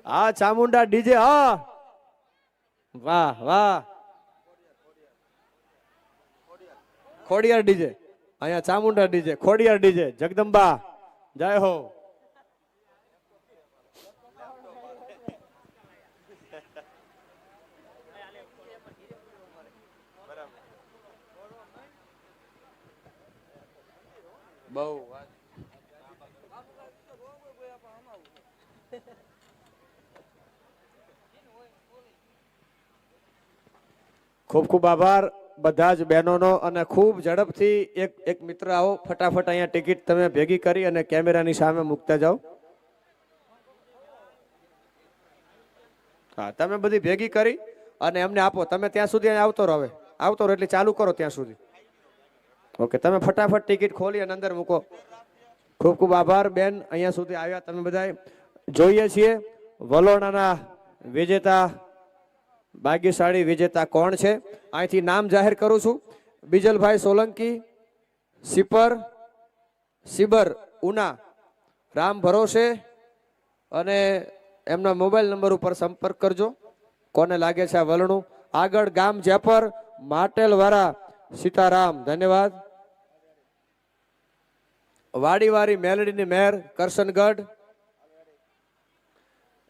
હા ચામુંડા ડીજે, હા વાહ વાહ. ખોડિયાર ડીજે, અહીંયા ચામુંડા ડીજે, ખોડિયાર ડીજે, જગદંબા જય હો. બહુ ખૂબ ખૂબ આભાર બધા જ બહેનોનો. અને ખૂબ ઝડપથી એક મિત્ર આવો, ફટાફટ અહીંયા ટિકિટ તમે ભેગી કરી અને કેમેરાની સામે મૂકતા જાઓ. હા, તમે બધી ભેગી કરી અને એમને આપો. તમે ત્યાં સુધી આવતો રહો, હવે આવતો રહો એટલે ચાલુ કરો ત્યાં સુધી. ઓકે, તમે ફટાફટ ટિકિટ ખોલી અને અંદર મૂકો. ખૂબ ખૂબ આભાર બેન, અહીંયા સુધી આવ્યા તમે બધા. જોઈએ છીએ વલોણાના વિજેતા, ભાગ્યશાળી વિજેતા કોણ છે. અહીંથી નામ જાહેર કરું છું. બીજલભાઈ સોલંકી, સિબર ઉના, રામ ભરોસે. અને એમના મોબાઈલ નંબર ઉપર સંપર્ક કરજો કોને લાગે છે આ વલણું. આગળ ગામ જેપર, માટેલવાળા સીતારામ, ધન્યવાદ. વાડીવારી મેલડીની મેર, કરશનગઢ.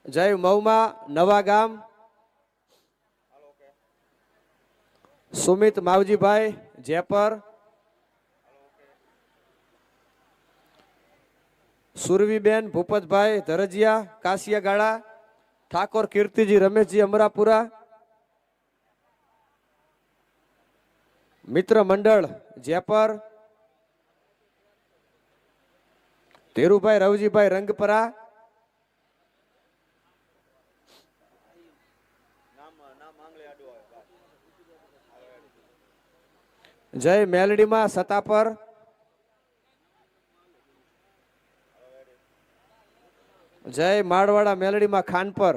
જય મૌમા, નવા ગામ. સુમિત માવજીભાઈ, જેપર. સુરવીબેન ભૂપતભાઈ ધરજીયા, કાસિયાગાળા. ઠાકોર કીર્તિજી રમેશજી, અમરાપુરા. મિત્ર મંડળ, જેપર. ધીરુભાઈ રવજીભાઈ, રંગપરા. જય મેલડીમાં, સતાપર. જય માળવાડા મેલડીમાં, ખાનપર.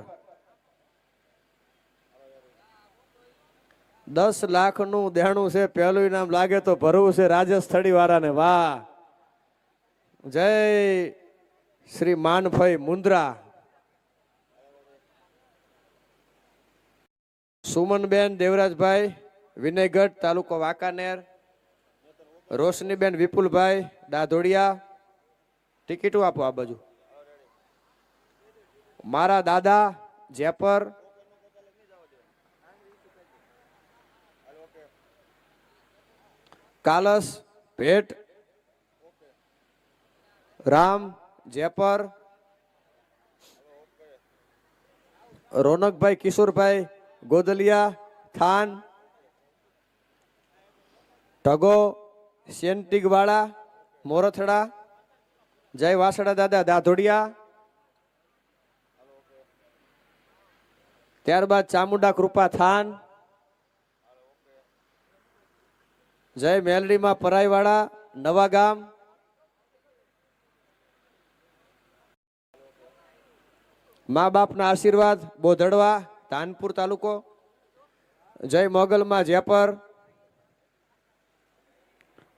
10 લાખનું દેણું છે, પહેલું ઇનામ લાગે તો ભરવું છે રાજસ્થળી વાળાને. વાહ. જય શ્રી માનભાઈ મુંદ્રા. સુમનબેન દેવરાજભાઈ, વિનયગઢ, તાલુકો વાંકાનેર. રોશનીબેન વિપુલભાઈ, દાધોડિયા. ટિકિટો આપો આ બાજુ. મારા દાદા, જેપર. કાલસ ભેટ, રામ, જેપર. રોનકભાઈ કિશોરભાઈ ગોદલિયા, થાન. ઢગો સેન્ટિગવાળા, મોરથડા. જય વાસડા દાદા, દાધોડિયા. ત્યારબાદ ચામુંડા કૃપા, થાન. જય મેલડીમાં, પરાઈવાળા, નવા ગામ. મા બાપના આશીર્વાદ, બોધડવા, ધાનપુર તાલુકો. જય મોગલમાં, જેપર.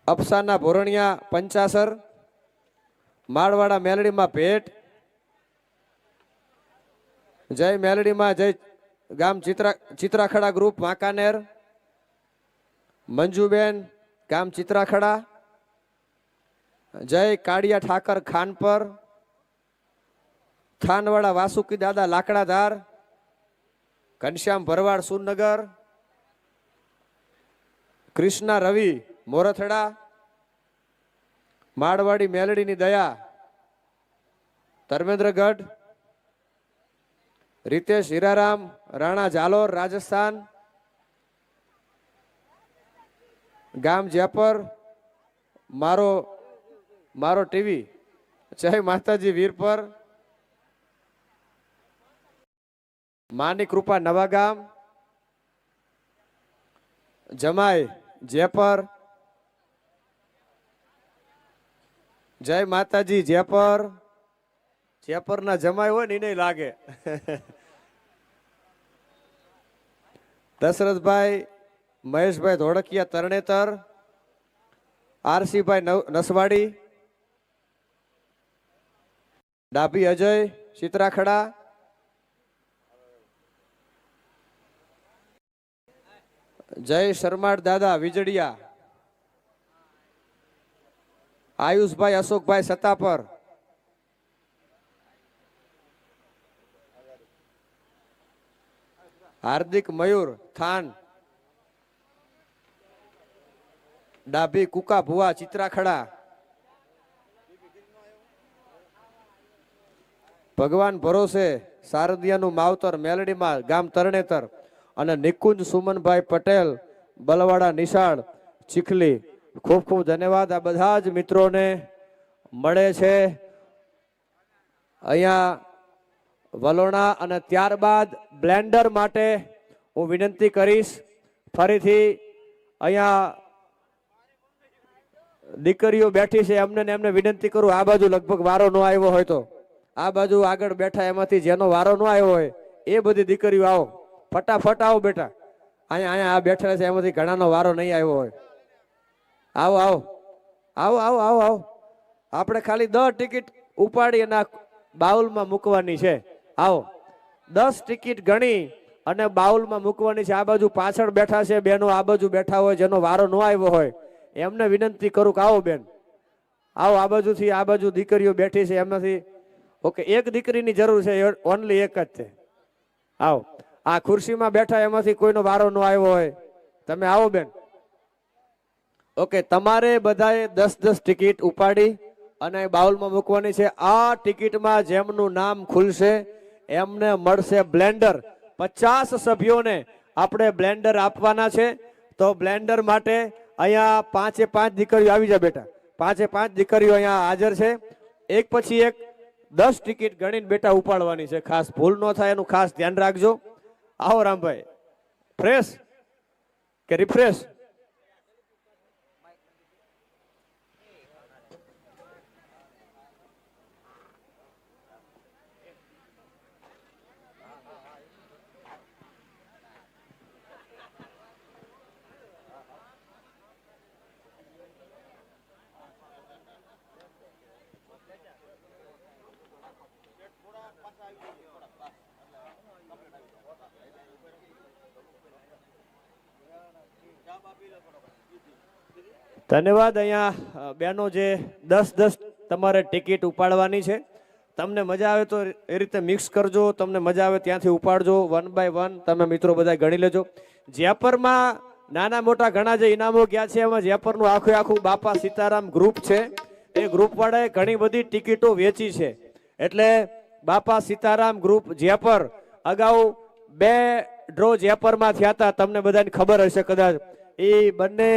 અફસાના ભોરણિયા, પંચાસર. માળવાડા મેલડીમાં ભેટ. જય મેલડીમાં જય ગામ ચિત્રાખડા ગ્રુપ વાંકાનેર. મંજુબેન ગામ ચિત્રાખડા. જય કાળિયા ઠાકર ખાનપર. થાનવાડા વાસુકી દાદા લાકડાધાર. ઘનશ્યામ ભરવાડ સુરનગર. કૃષ્ણા રવિ મોરથડા. માળવાડી મેલડીની દયા ધર્મેન્દ્રગઢ. રીતેશ હીરારામ રાણા જાલોર રાજસ્થાન. ગામ જેપર. મારો ટીવી. જય માતાજી વીરપર. માની કૃપા નવા ગામ. જમાઈ જેપર. જય માતાજી જેપર. જેપરના જમાઈ હોય ને એને લાગે. દશરથભાઈ મહેશભાઈ ધોળકિયા તરણેતર. આરસીભાઈ નસવાડી. ડાભી અજય ચિત્રાખડા. જય શર્માળ દાદા વીજળિયા. આયુષભાઈ અશોકભાઈ સતાપર. હાર્દિક મયુર થાન. ડાભી કુકા ભુવા ચિત્રાખડા. ભગવાન ભરોસે શારદિયાનું માવતર મેલડીમાં ગામ તરણેતર. અને નિકુંજ સુમનભાઈ પટેલ બલવાડા નિશાળ ચીખલી. ખૂબ ખૂબ ધન્યવાદ. આ બધા જ મિત્રોને મળે છે અહીંયા વલોણા. અને ત્યારબાદ બ્લેન્ડર માટે હું વિનંતી કરીશ. ફરીથી અહીંયા દીકરીઓ બેઠી છે એમને ને એમને વિનંતી કરું, આ બાજુ લગભગ વારો ન આવ્યો હોય તો આ બાજુ આગળ બેઠા એમાંથી જેનો વારો ન આવ્યો હોય એ બધી દીકરીઓ આવો, ફટાફટ આવો બેટા. અહીંયા આ બેઠેલા છે એમાંથી ઘણાનો વારો નહીં આવ્યો હોય. આવો આવો આવો આવો આવો આવો. આપણે ખાલી 10 ટિકિટ ઉપાડી અને બાઉલમાં મૂકવાની છે. આવો 10 ટિકિટ ગણી અને બાઉલમાં મૂકવાની છે. આ બાજુ પાછળ બેઠા છે બેનો, આ બાજુ બેઠા હોય જેનો વારો ન આવ્યો હોય એમને વિનંતી કરું કે આવો બેન, આવો. આ બાજુથી આ બાજુ દીકરીઓ બેઠી છે એમાંથી ઓકે એક દીકરીની જરૂર છે, ઓનલી એક જ છે. આવો. આ ખુરશીમાં બેઠા એમાંથી કોઈનો વારો ન આવ્યો હોય તમે આવો બેન. ઓકે, તમારે બધાએ 10-10 ટિકિટ ઉપાડી અને બાઉલમાં મૂકવાની છે. આ ટિકિટમાં જેમનું નામ ખુલશે એમને મળશે બ્લેન્ડર. 50 સભ્યોને આપણે બ્લેન્ડર આપવાના છે. તો બ્લેન્ડર માટે અહીંયા 5 દીકરીઓ આવી જાય બેટા. 5 દીકરીઓ અહીંયા હાજર છે. એક પછી એક 10 ટિકિટ ગણીને બેટા ઉપાડવાની છે. ખાસ ભૂલ ન થાય એનું ખાસ ધ્યાન રાખજો. આવો રામભાઈ, ફ્રેશ કે રિફ્રેશ? ધન્યવાદ. અહીંયા બેનો જે 10-10 તમારે ટિકિટ ઉપાડવાની છે. તમને મજા આવે તો એ રીતે મિક્સ કરજો, તમને મજા આવે ત્યાંથી ઉપાડજો. 1 by 1 તમે મિત્રો બધા ગણી લેજો. જેપરમાં નાના મોટા ઘણા જે ઇનામો ગયા છે એમાં જેપરનું આખું બાપા સીતારામ ગ્રુપ છે. એ ગ્રુપ વાળાએ ઘણી બધી ટિકિટો વેચી છે. એટલે બાપા સીતારામ ગ્રુપ જેપર અગાઉ 2 ડ્રો જેપરમાં થયા હતા, તમને બધાને ખબર હશે કદાચ. એ બંને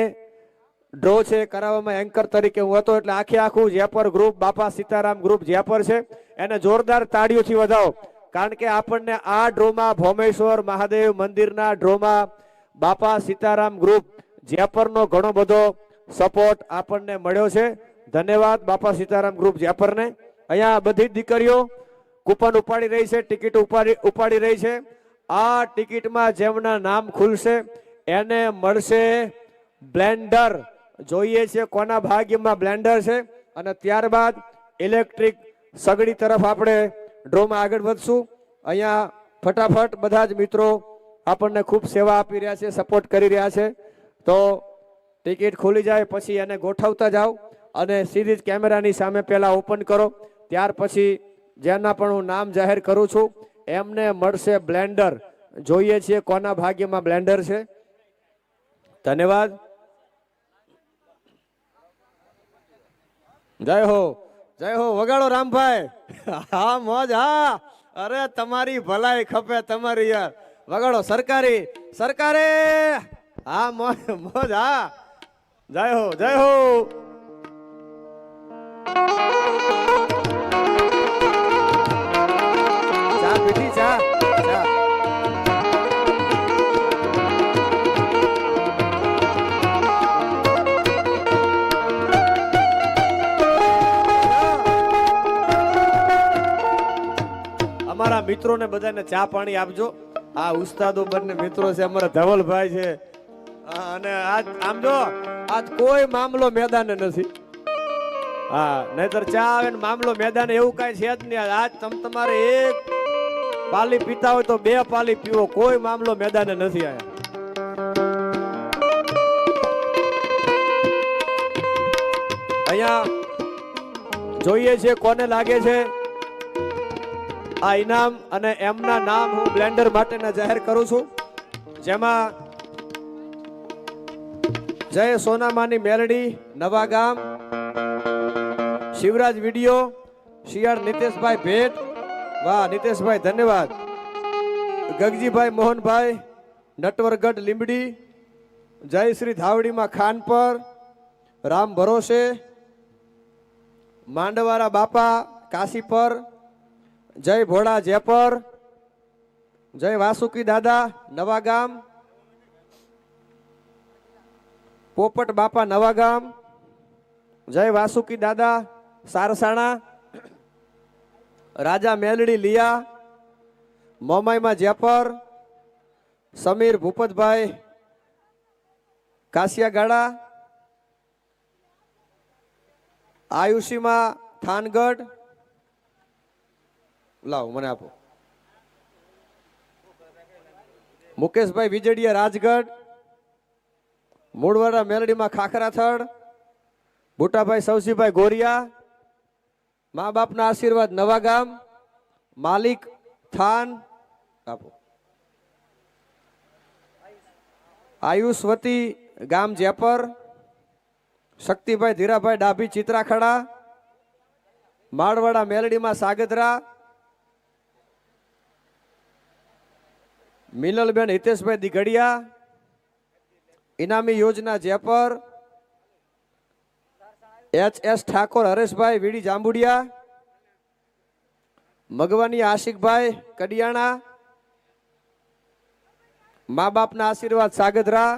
ડ્રો છે કરાવવામાં એન્કર તરીકે હું હતો. એટલે આખું જેપર ગ્રુપ બાપા સીતારામ ગ્રુપ જેપર છે. એને જોરદાર તાળીઓથી વધાવો, કારણ કે આપણને આ ડ્રોમાં ભોમેશ્વર મહાદેવ મંદિરના ડ્રોમાં બાપા સીતારામ ગ્રુપ જેપરનો ઘણો બધો સપોર્ટ આપણને મળ્યો છે. ધન્યવાદ બાપા સીતારામ ગ્રુપ જેપરને. અહીંયા બધી દીકરીઓ કૂપન ઉપાડી રહી છે, ટિકિટ ઉપાડી રહી છે. આ ટિકિટમાં જેમના નામ ખુલશે એને મળશે બ્લેન્ડર. જોઈએ છે કોના ભાગ્યમાં બ્લેન્ડર છે. અને ત્યારબાદ ઇલેક્ટ્રિક સગડી તરફ આપણે ડ્રોમાં આગળ વધશું. અહીંયા ફટાફટ બધા જ મિત્રો આપણને ખૂબ સેવા આપી રહ્યા છે, સપોર્ટ કરી રહ્યા છે. તો ટિકિટ ખુલી જાય પછી એને ગોઠવતા જાઓ અને સીધી જ કેમેરાની સામે પહેલા ઓપન કરો. ત્યાર પછી જેના પણ હું નામ જાહેર કરું છું એમને મળશે બ્લેન્ડર. જોઈએ છીએ કોના ભાગ્યમાં બ્લેન્ડર છે. ધન્યવાદ. જય હો, જય હો. વગાડો રામભાઈ. હા મોજ. હા અરે તમારી ભલાઈ ખપે તમારી યાર. વગાડો સરકારી સરકારી. હા મોજ મોજ. હા જય હો, જય હો. ચા પીધી? ચા ચા. અમારા મિત્રોને બધાને ચા પાણી આપજો. આ ઉસ્તાદો બંને મિત્રો છે, અમારા ધવલભાઈ છે. અને આજ આમ જો આજ કોઈ મામલો મેદાને નથી. હા નહીતર ચા આવે ને મામલો મેદાને એવું કઈ છે જ નહીં. આજ તમારે એક પાલી પીતા હોય તો 2 પાલી પીવો, કોઈ મામલો મેદાને નથી આયા. અહીંયા જોઈએ છે કોને લાગે છે આ ઇનામ, અને એમના નામ હું બ્લેન્ડર માટેના જાહેર કરું છું. જેમાં જય સોનામાની મેલડી નવા ગામ, શિવરાજ વિડીયો, શિયાળ નીતેશભાઈ ભેટ. વાહ નીતેશભાઈ ધન્યવાદ. ગગજીભાઈ મોહનભાઈ નટવરગઢ લીંબડી, જયશ્રી ધાવડીમાં ખાનપર, રામ ભરોસે, માંડવારા બાપા કાશીપર, જય ભોળા જેપર, જય વાસુકી દાદા નવા ગામ, પોપટ બાપા નવા ગામ, જય વાસુકી દાદા સારસાણા, રાજા મેલડી લિયા, મોમાઈમાં જેપર, સમીર ભૂપતભાઈ કાસિયાગાડા, આયુષીમાં થાનગઢ. લાવો મને આપો. મુકેશભાઈ વિજડિયા રાજગઢ, મૂળવાડા મેલડીમાં ખાખરાથડ, બુટાભાઈ સવસીભાઈ ગોરિયા, મા બાપના આશીર્વાદ નવા ગામ, માલિક થાન આપો. આયુષવતી ગામ જેપર, શક્તિભાઈ ધીરાભાઈ ડાભી ચિત્રાખડા, માળવાડા મેલડીમાં સાગદરા, મિનલબેન હિતેશભાઈ દિગડિયા, ઇનામી યોજના જેપર, HS ઠાકોર હરેશભાઈ વીડી જાંબુડિયા, મગવાની આશિકભાઈ કડિયાણા, મા બાપના આશીર્વાદ સાગદરા,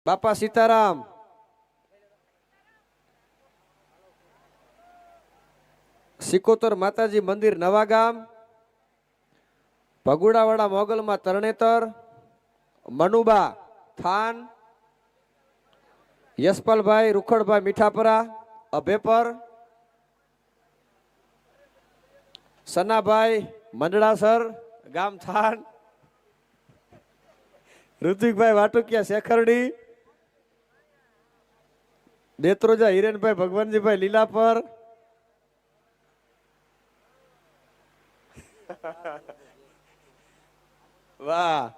બાપા સીતારામ, સિકોતર માતાજી મંદિર નવા ગામ, ભગુડાવાડા મોગલમાં તરણેતર, મનુબા થાન, યશપાલભાઈ રૂખડભાઈ મીઠાપરા અભેપર, સનાભાઈ મંડળાસર ગામ થાન, ઋતિકભાઈ વાટુકિયા શેખરડી, દેત્રોજા હિરેનભાઈ ભગવાનજીભાઈ લીલાપર, વાહ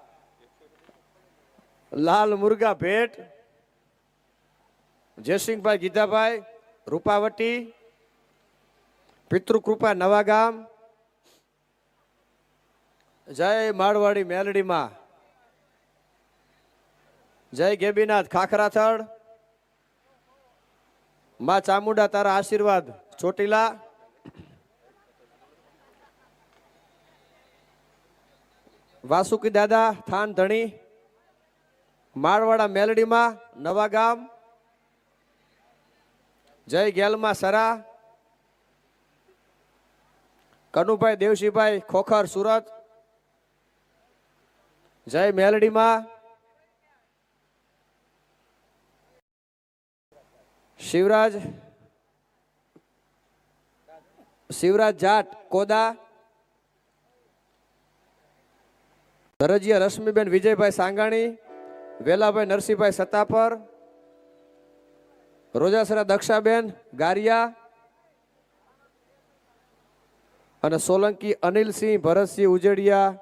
લાલ મુરગા ભેટ, જયસિંહભાઈ ગીધાભાઈ રૂપાવટી, પિતૃકૃપા નવા ગામ, જય માળવાડી મેલડીમાં, જય ગેબીનાથ ખાખરાથડ, માં ચામુંડા તારા આશીર્વાદ ચોટીલા, વાસુકી દાદા થાન ધણી, માળવાડા મેલડીમાં નવા ગામ, જય ગેલમાં સરા, કનુભાઈ દેવશીભાઈ ખોખર સુરત, જય મેલડીમાં, શિવરાજ શિવરાજ જાટ કોદા, ધરજીયા રશ્મિબેન વિજયભાઈ સાંગાણી, વેલાભાઈ નરસિંહભાઈ સતાપર, રોજાસરા દક્ષાબેન ગારિયા અને સોલંકી અનિલસિંહ ભરતસિંહ ઉજેડિયા.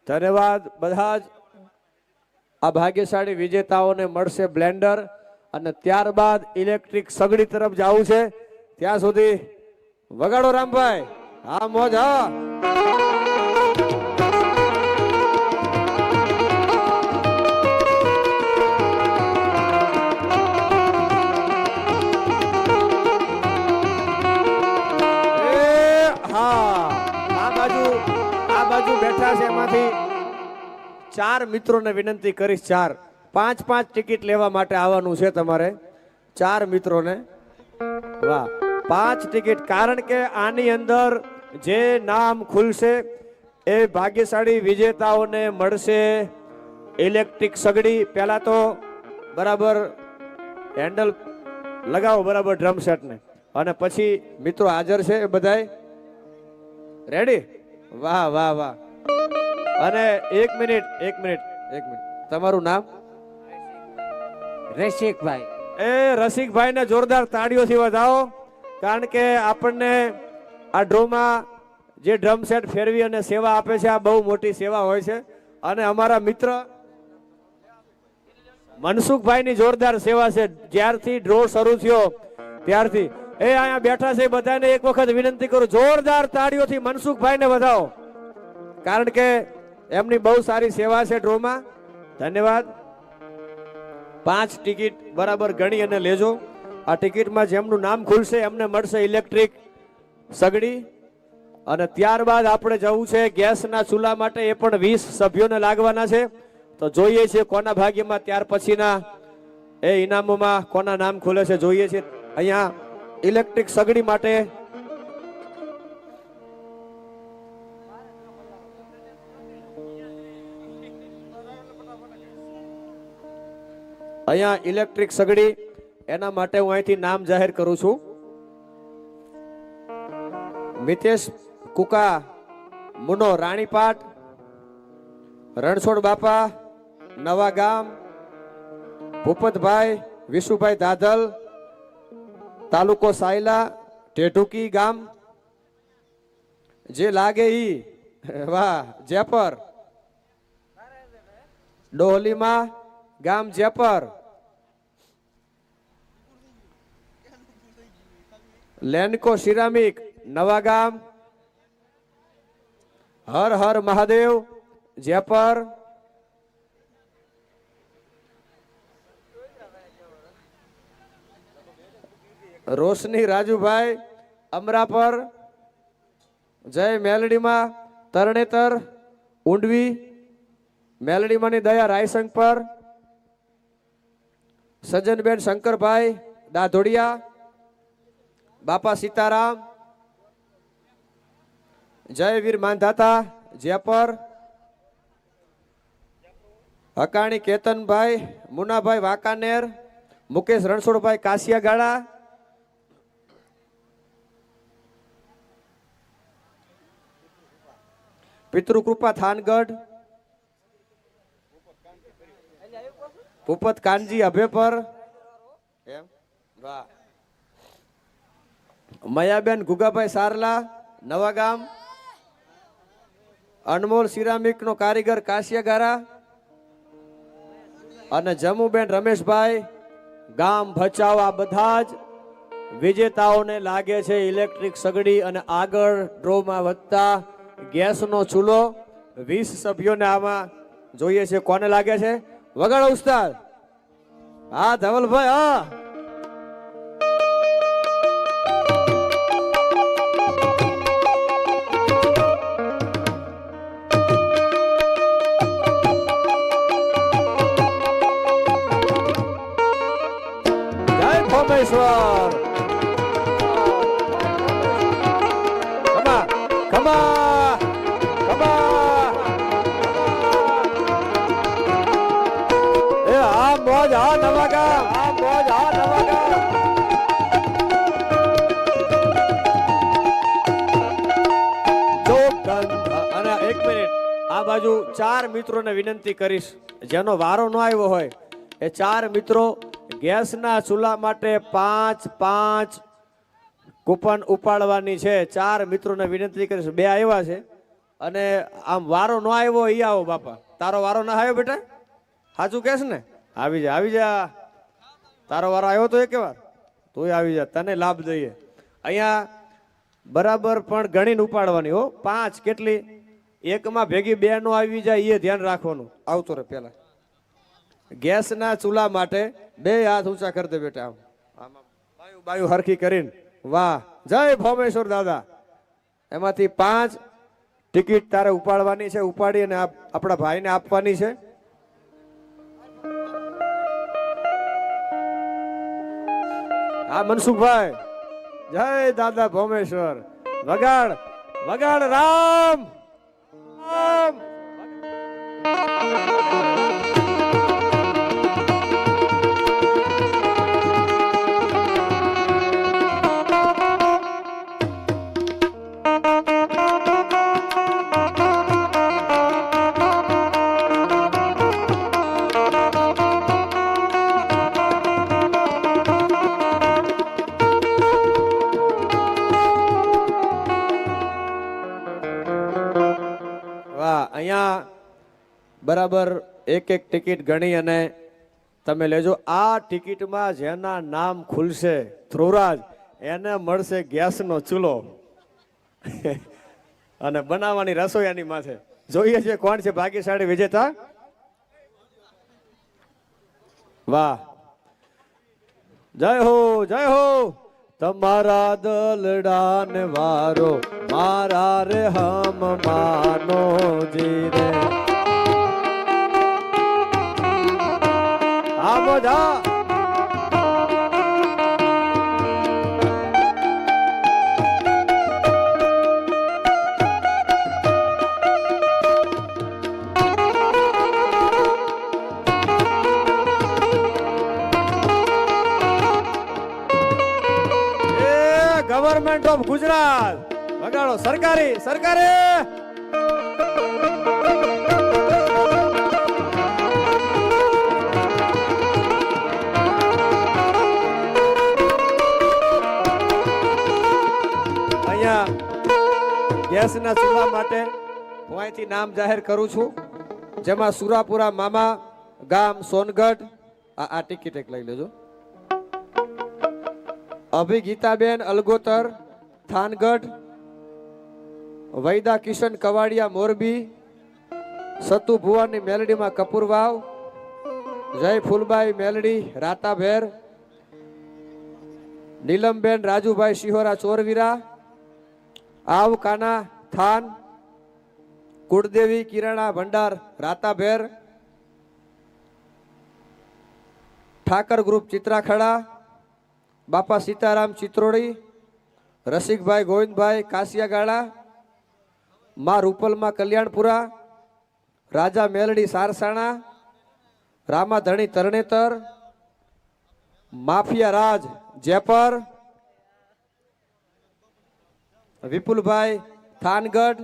ધન્યવાદ. બધા જ આ ભાગ્યશાળી વિજેતાઓને મળશે બ્લેન્ડર અને ત્યારબાદ ઇલેક્ટ્રિક સગડી તરફ જવું છે. ત્યાં સુધી વગાડો રામભાઈ. હા મોજ. હા આ બાજુ બેઠા છે એમાંથી 4 મિત્રોને વિનંતી કરીશ. 5 ટિકિટ લેવા માટે આવવાનું છે તમારે. 4 મિત્રોને. વાહ, 5 ટિકિટ. કારણ કે આની અંદર જે નામ ખુલશે એ ભાગ્યશાળી વિજેતાઓને મળશે ઇલેક્ટ્રિક સગડી. પહેલા તો બરાબર હેન્ડલ લગાવો, બરાબર ડ્રમ સેટને, અને પછી મિત્રો હાજર છે એ બધાય રેડી. વાહ વાહ વાહ. અને એક મિનિટ તમારું નામ? રસિકભાઈ. એ રસિકભાઈ ને જોરદાર તાળીઓથી વધાવો. કારણ કે આપણને આ ડ્રોમાં જે ડ્રમ સેટ ફેરવી અને સેવા આપે છે, આ બહુ મોટી સેવા હોય છે. અને અમારા મિત્ર મનસુખભાઈ ની જોરદાર સેવા છે. જ્યારથી ડ્રો શરૂ થયો ત્યારથી એ અહીંયા બેઠા છે. બધાને એક વખત વિનંતી કરું, જોરદાર તાળીઓથી મનસુખભાઈ ને વધાવો. કારણ કે એમની બહુ સારી સેવા છે ડ્રોમાં. ધન્યવાદ. 5 ટિકિટ બરાબર ગણી અને લેજો. આ ટિકિટમાં જેમનું નામ ખુલશે એમને મળશે ઇલેક્ટ્રિક સગડી. અને ત્યારબાદ આપણે જવું છે ગેસના ચૂલા માટે. એ પણ 20 સભ્યોને લાગવાના છે. તો જોઈએ છે કોના ભાગ્યમાં ત્યાર પછીના એ ઇનામોમાં કોના નામ ખુલે છે. જોઈએ છે અહીંયા ઇલેક્ટ્રિક સગડી માટે ઇલેક્ટ્રિક સગડી. એના માટે હું અહીંથી નામ જાહેર કરું છું. મિતેશ કુકા મુનો રાણીપાટ, રણછોડ બાપા નવા ગામ, ભૂપતભાઈ વિશુભાઈ દાદલ તાલુકો સાયલા ટેઢુકી ગામ. જે લાગે ઈ. વાહ. જેપર ડોહલીમાં ગામ જેપર. લેન્કો સિરામિક નવા ગામ. હર હર મહાદેવ જેપર. રોશની રાજુભાઈ અમરાપર. જય મેલડીમાં તરણેતર ઊંડવી. મેલડીમાંની દયા રાયસંગ પર. સજ્જનબેન શંકરભાઈ દાધોડિયા. બાપા સીતારામ. જય વીર માંધાતા જેપર. હકાણી કેતનભાઈ મુનાભાઈ વાંકાનેર. મુકેશ રણછોડભાઈ કાસિયાગાળા. પિતૃકૃપા થાનગઢ. ભૂપત કાનજી અભેપર. એમ વાહ. મયાબેન ગુગાભાઈ સારલા નવા ગામ. અનમોલ સિરામિક નો કારીગર કાશિયાગારા. અને જમુબેન રમેશભાઈ ગામ ભચાઉ. આ બધા જ વિજેતાઓને લાગે છે ઇલેક્ટ્રિક સગડી. અને આગળ ડ્રોમાં વધતા ગેસનો ચૂલો. 20 સભ્યોને આમાં જોઈએ છે કોને લાગે છે. વગાડો ઉસ્તાદ. હા ધવલભાઈ. હા જય ભોમેશ્વર. ખમા ખમા ખમા. એ આ મોજ. આ નવા ગામ. આ મોજ. આ નવા ગામ. ચાર મિત્રોને વિનંતી કરીશ, જેનો વારો ન આવ્યો હોય એ ચાર મિત્રો ગેસના ચૂલા માટે 5 કૂપન ઉપાડવાની છે. ચાર મિત્રોને વિનંતી કરીશ. 2 આવ્યા છે અને આમ વારો ન આવ્યો ઈ આવો બાપા. તારો વારો ના આવ્યો બેટા? સાચું કહેશ ને? આવી જા, આવી જા. તારો વારો આવ્યો તો એક વાર તોય આવી જા, તને લાભ દઈએ. અહીંયા બરાબર પણ ગણીને ઉપાડવાની હો. 5 કેટલી? એકમાં ભેગી 2 નો આવી જાય એ ધ્યાન રાખવાનું. આવતો રે પેલા. ગેસના ચૂલા માટે 2 હાથ ઊંચા કરી દે બેટા. આમ બાયું બાયું હરખી કરીને. વાહ, જય ભોમેશ્વર દાદા. એમાંથી 5 ટિકિટ તારે ઉપાડવાની છે. ઉપાડી અને આપણા ભાઈને આપવાની છે. હા મનસુખભાઈ, જય દાદા ભોમેશ્વર. વગાડ વગાડ રામ રામ. અહીંયા બરાબર એક ટિકિટ ગણી અને તમે લેજો. આ ટિકિટમાં જેના નામ ખુલશે ધ્રુવરાજ, એને મળશે ગેસનો ચૂલો અને બનાવવાની રસોઈયાની માથે. જોઈએ છે કોણ છે ભાગ્યશાળી વિજેતા. વાહ, જય હો જય હો. તમારા દલડાને વારો મારા રે હમ માનો જી રે. આ બધા ગવર્મેન્ટ ઓફ ગુજરાત. વગાડો સરકારી સરકારી. અહીંયા ગેસના ચૂલા માટે હું અહીંથી નામ જાહેર કરું છું, જેમાં સુરાપુરા મામા ગામ સોનગઢ. આ ટિકિટ એક લઈ લેજો. અભિગીતાબેન અલગોતર થાનગઢ, વૈદા કિશન કવાડિયા મોરબી, સતુ ભુવાની મેલડીમાં કપૂરવાવ, જય ફૂલબાઈ મેલડી રાતાભેર, નીલમબેન રાજુભાઈ શિહોરા ચોરવીરા, આવ કાના થાન, કુળદેવી કિરાણા ભંડાર રાતાભેર, ઠાકર ગ્રુપ ચિત્રાખડા, બાપા સીતારામ ચિત્રોડી, રસિકભાઈ ગોવિંદભાઈ કાસિયાગાળા, માં રૂપલમાં કલ્યાણપુરા, રાજા મેલડી સારસાણા, રામાધણી તરણેતર, માફિયા રાજ જેપર, વિપુલભાઈ થાનગઢ.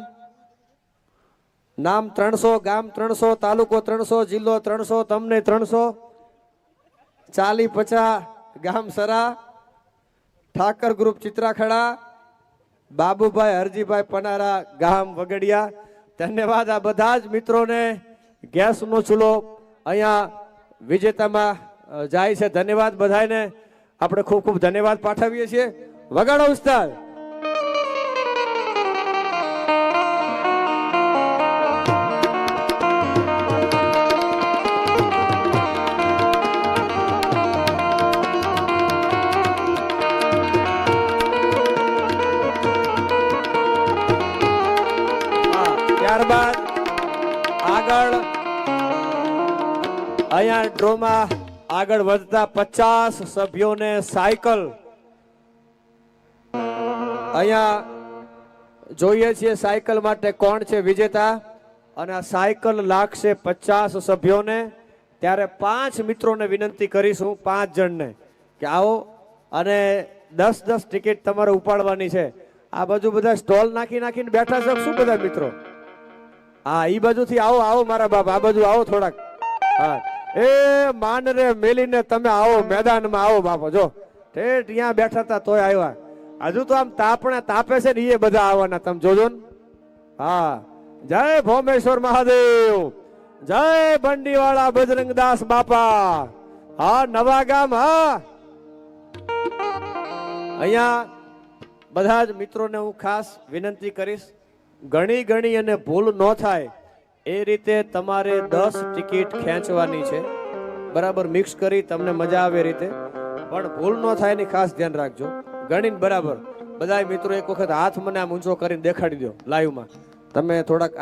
નામ 300, ગામ 300, તાલુકો 300, જિલ્લો 300, તમને 300, 40-50 ગામ સરા, ઠાકર ગ્રુપ ચિત્રાખડા, બાબુભાઈ હરજીભાઈ પનારા ગામ વગડિયા. ધન્યવાદ આ બધા જ મિત્રોને. ગેસનો ચૂલો અહીંયા વિજેતામાં જાય છે. ધન્યવાદ બધાને. આપણે ખૂબ ખૂબ ધન્યવાદ પાઠવીએ છીએ. વગાડો ઉસ્તાદ. ત્યારબાદ આગળ અહીંયા ડ્રોમાં આગળ વધતા 50 સભ્યોને સાયકલ અહીંયા જોઈએ છીએ. સાયકલ માટે કોણ છે વિજેતા? અને આ સાયકલ લાગશે 50 સભ્યોને. ત્યારે 5 મિત્રોને વિનંતી કરીશું, 5 જણને, કે આવો અને 10-10 ટિકિટ તમારે ઉપાડવાની છે. આ બાજુ બધા સ્ટોલ નાખીને બેઠા છે. શું બધા મિત્રો હા ઈ બાજુથી આવો આવો મારા બાપ, આ બાજુ આવો થોડાક. હા એ માન રે મેલીને તમે આવો મેદાનમાં આવો બાપો. જો ઠેઠ ત્યાં બેઠા હતા તોય આવ્યા. હજુ તો આમ તાપે છે ને એ બધા આવવાના, તમે જોજો ને. હા જય ભોમેશ્વર મહાદેવ, જય બંડીવાળા બજરંગદાસ બાપા. હા નવા ગામ. હા અહીંયા બધા જ મિત્રોને હું ખાસ વિનંતી કરીશ, ગણી અને ભૂલ ન થાય એ રીતે તમારે 10 ટિકિટ ખેંચવાની છે, બરાબર મિક્સ કરી તમને મજા આવે એ રીતે, પણ ભૂલ ન થાય એની ખાસ ધ્યાન રાખજો. ગણીને બરાબર બધા મિત્રો એક વખત હાથ મને આમ ઊંચો કરીને દેખાડી દો લાઈવમાં. તમે થોડાક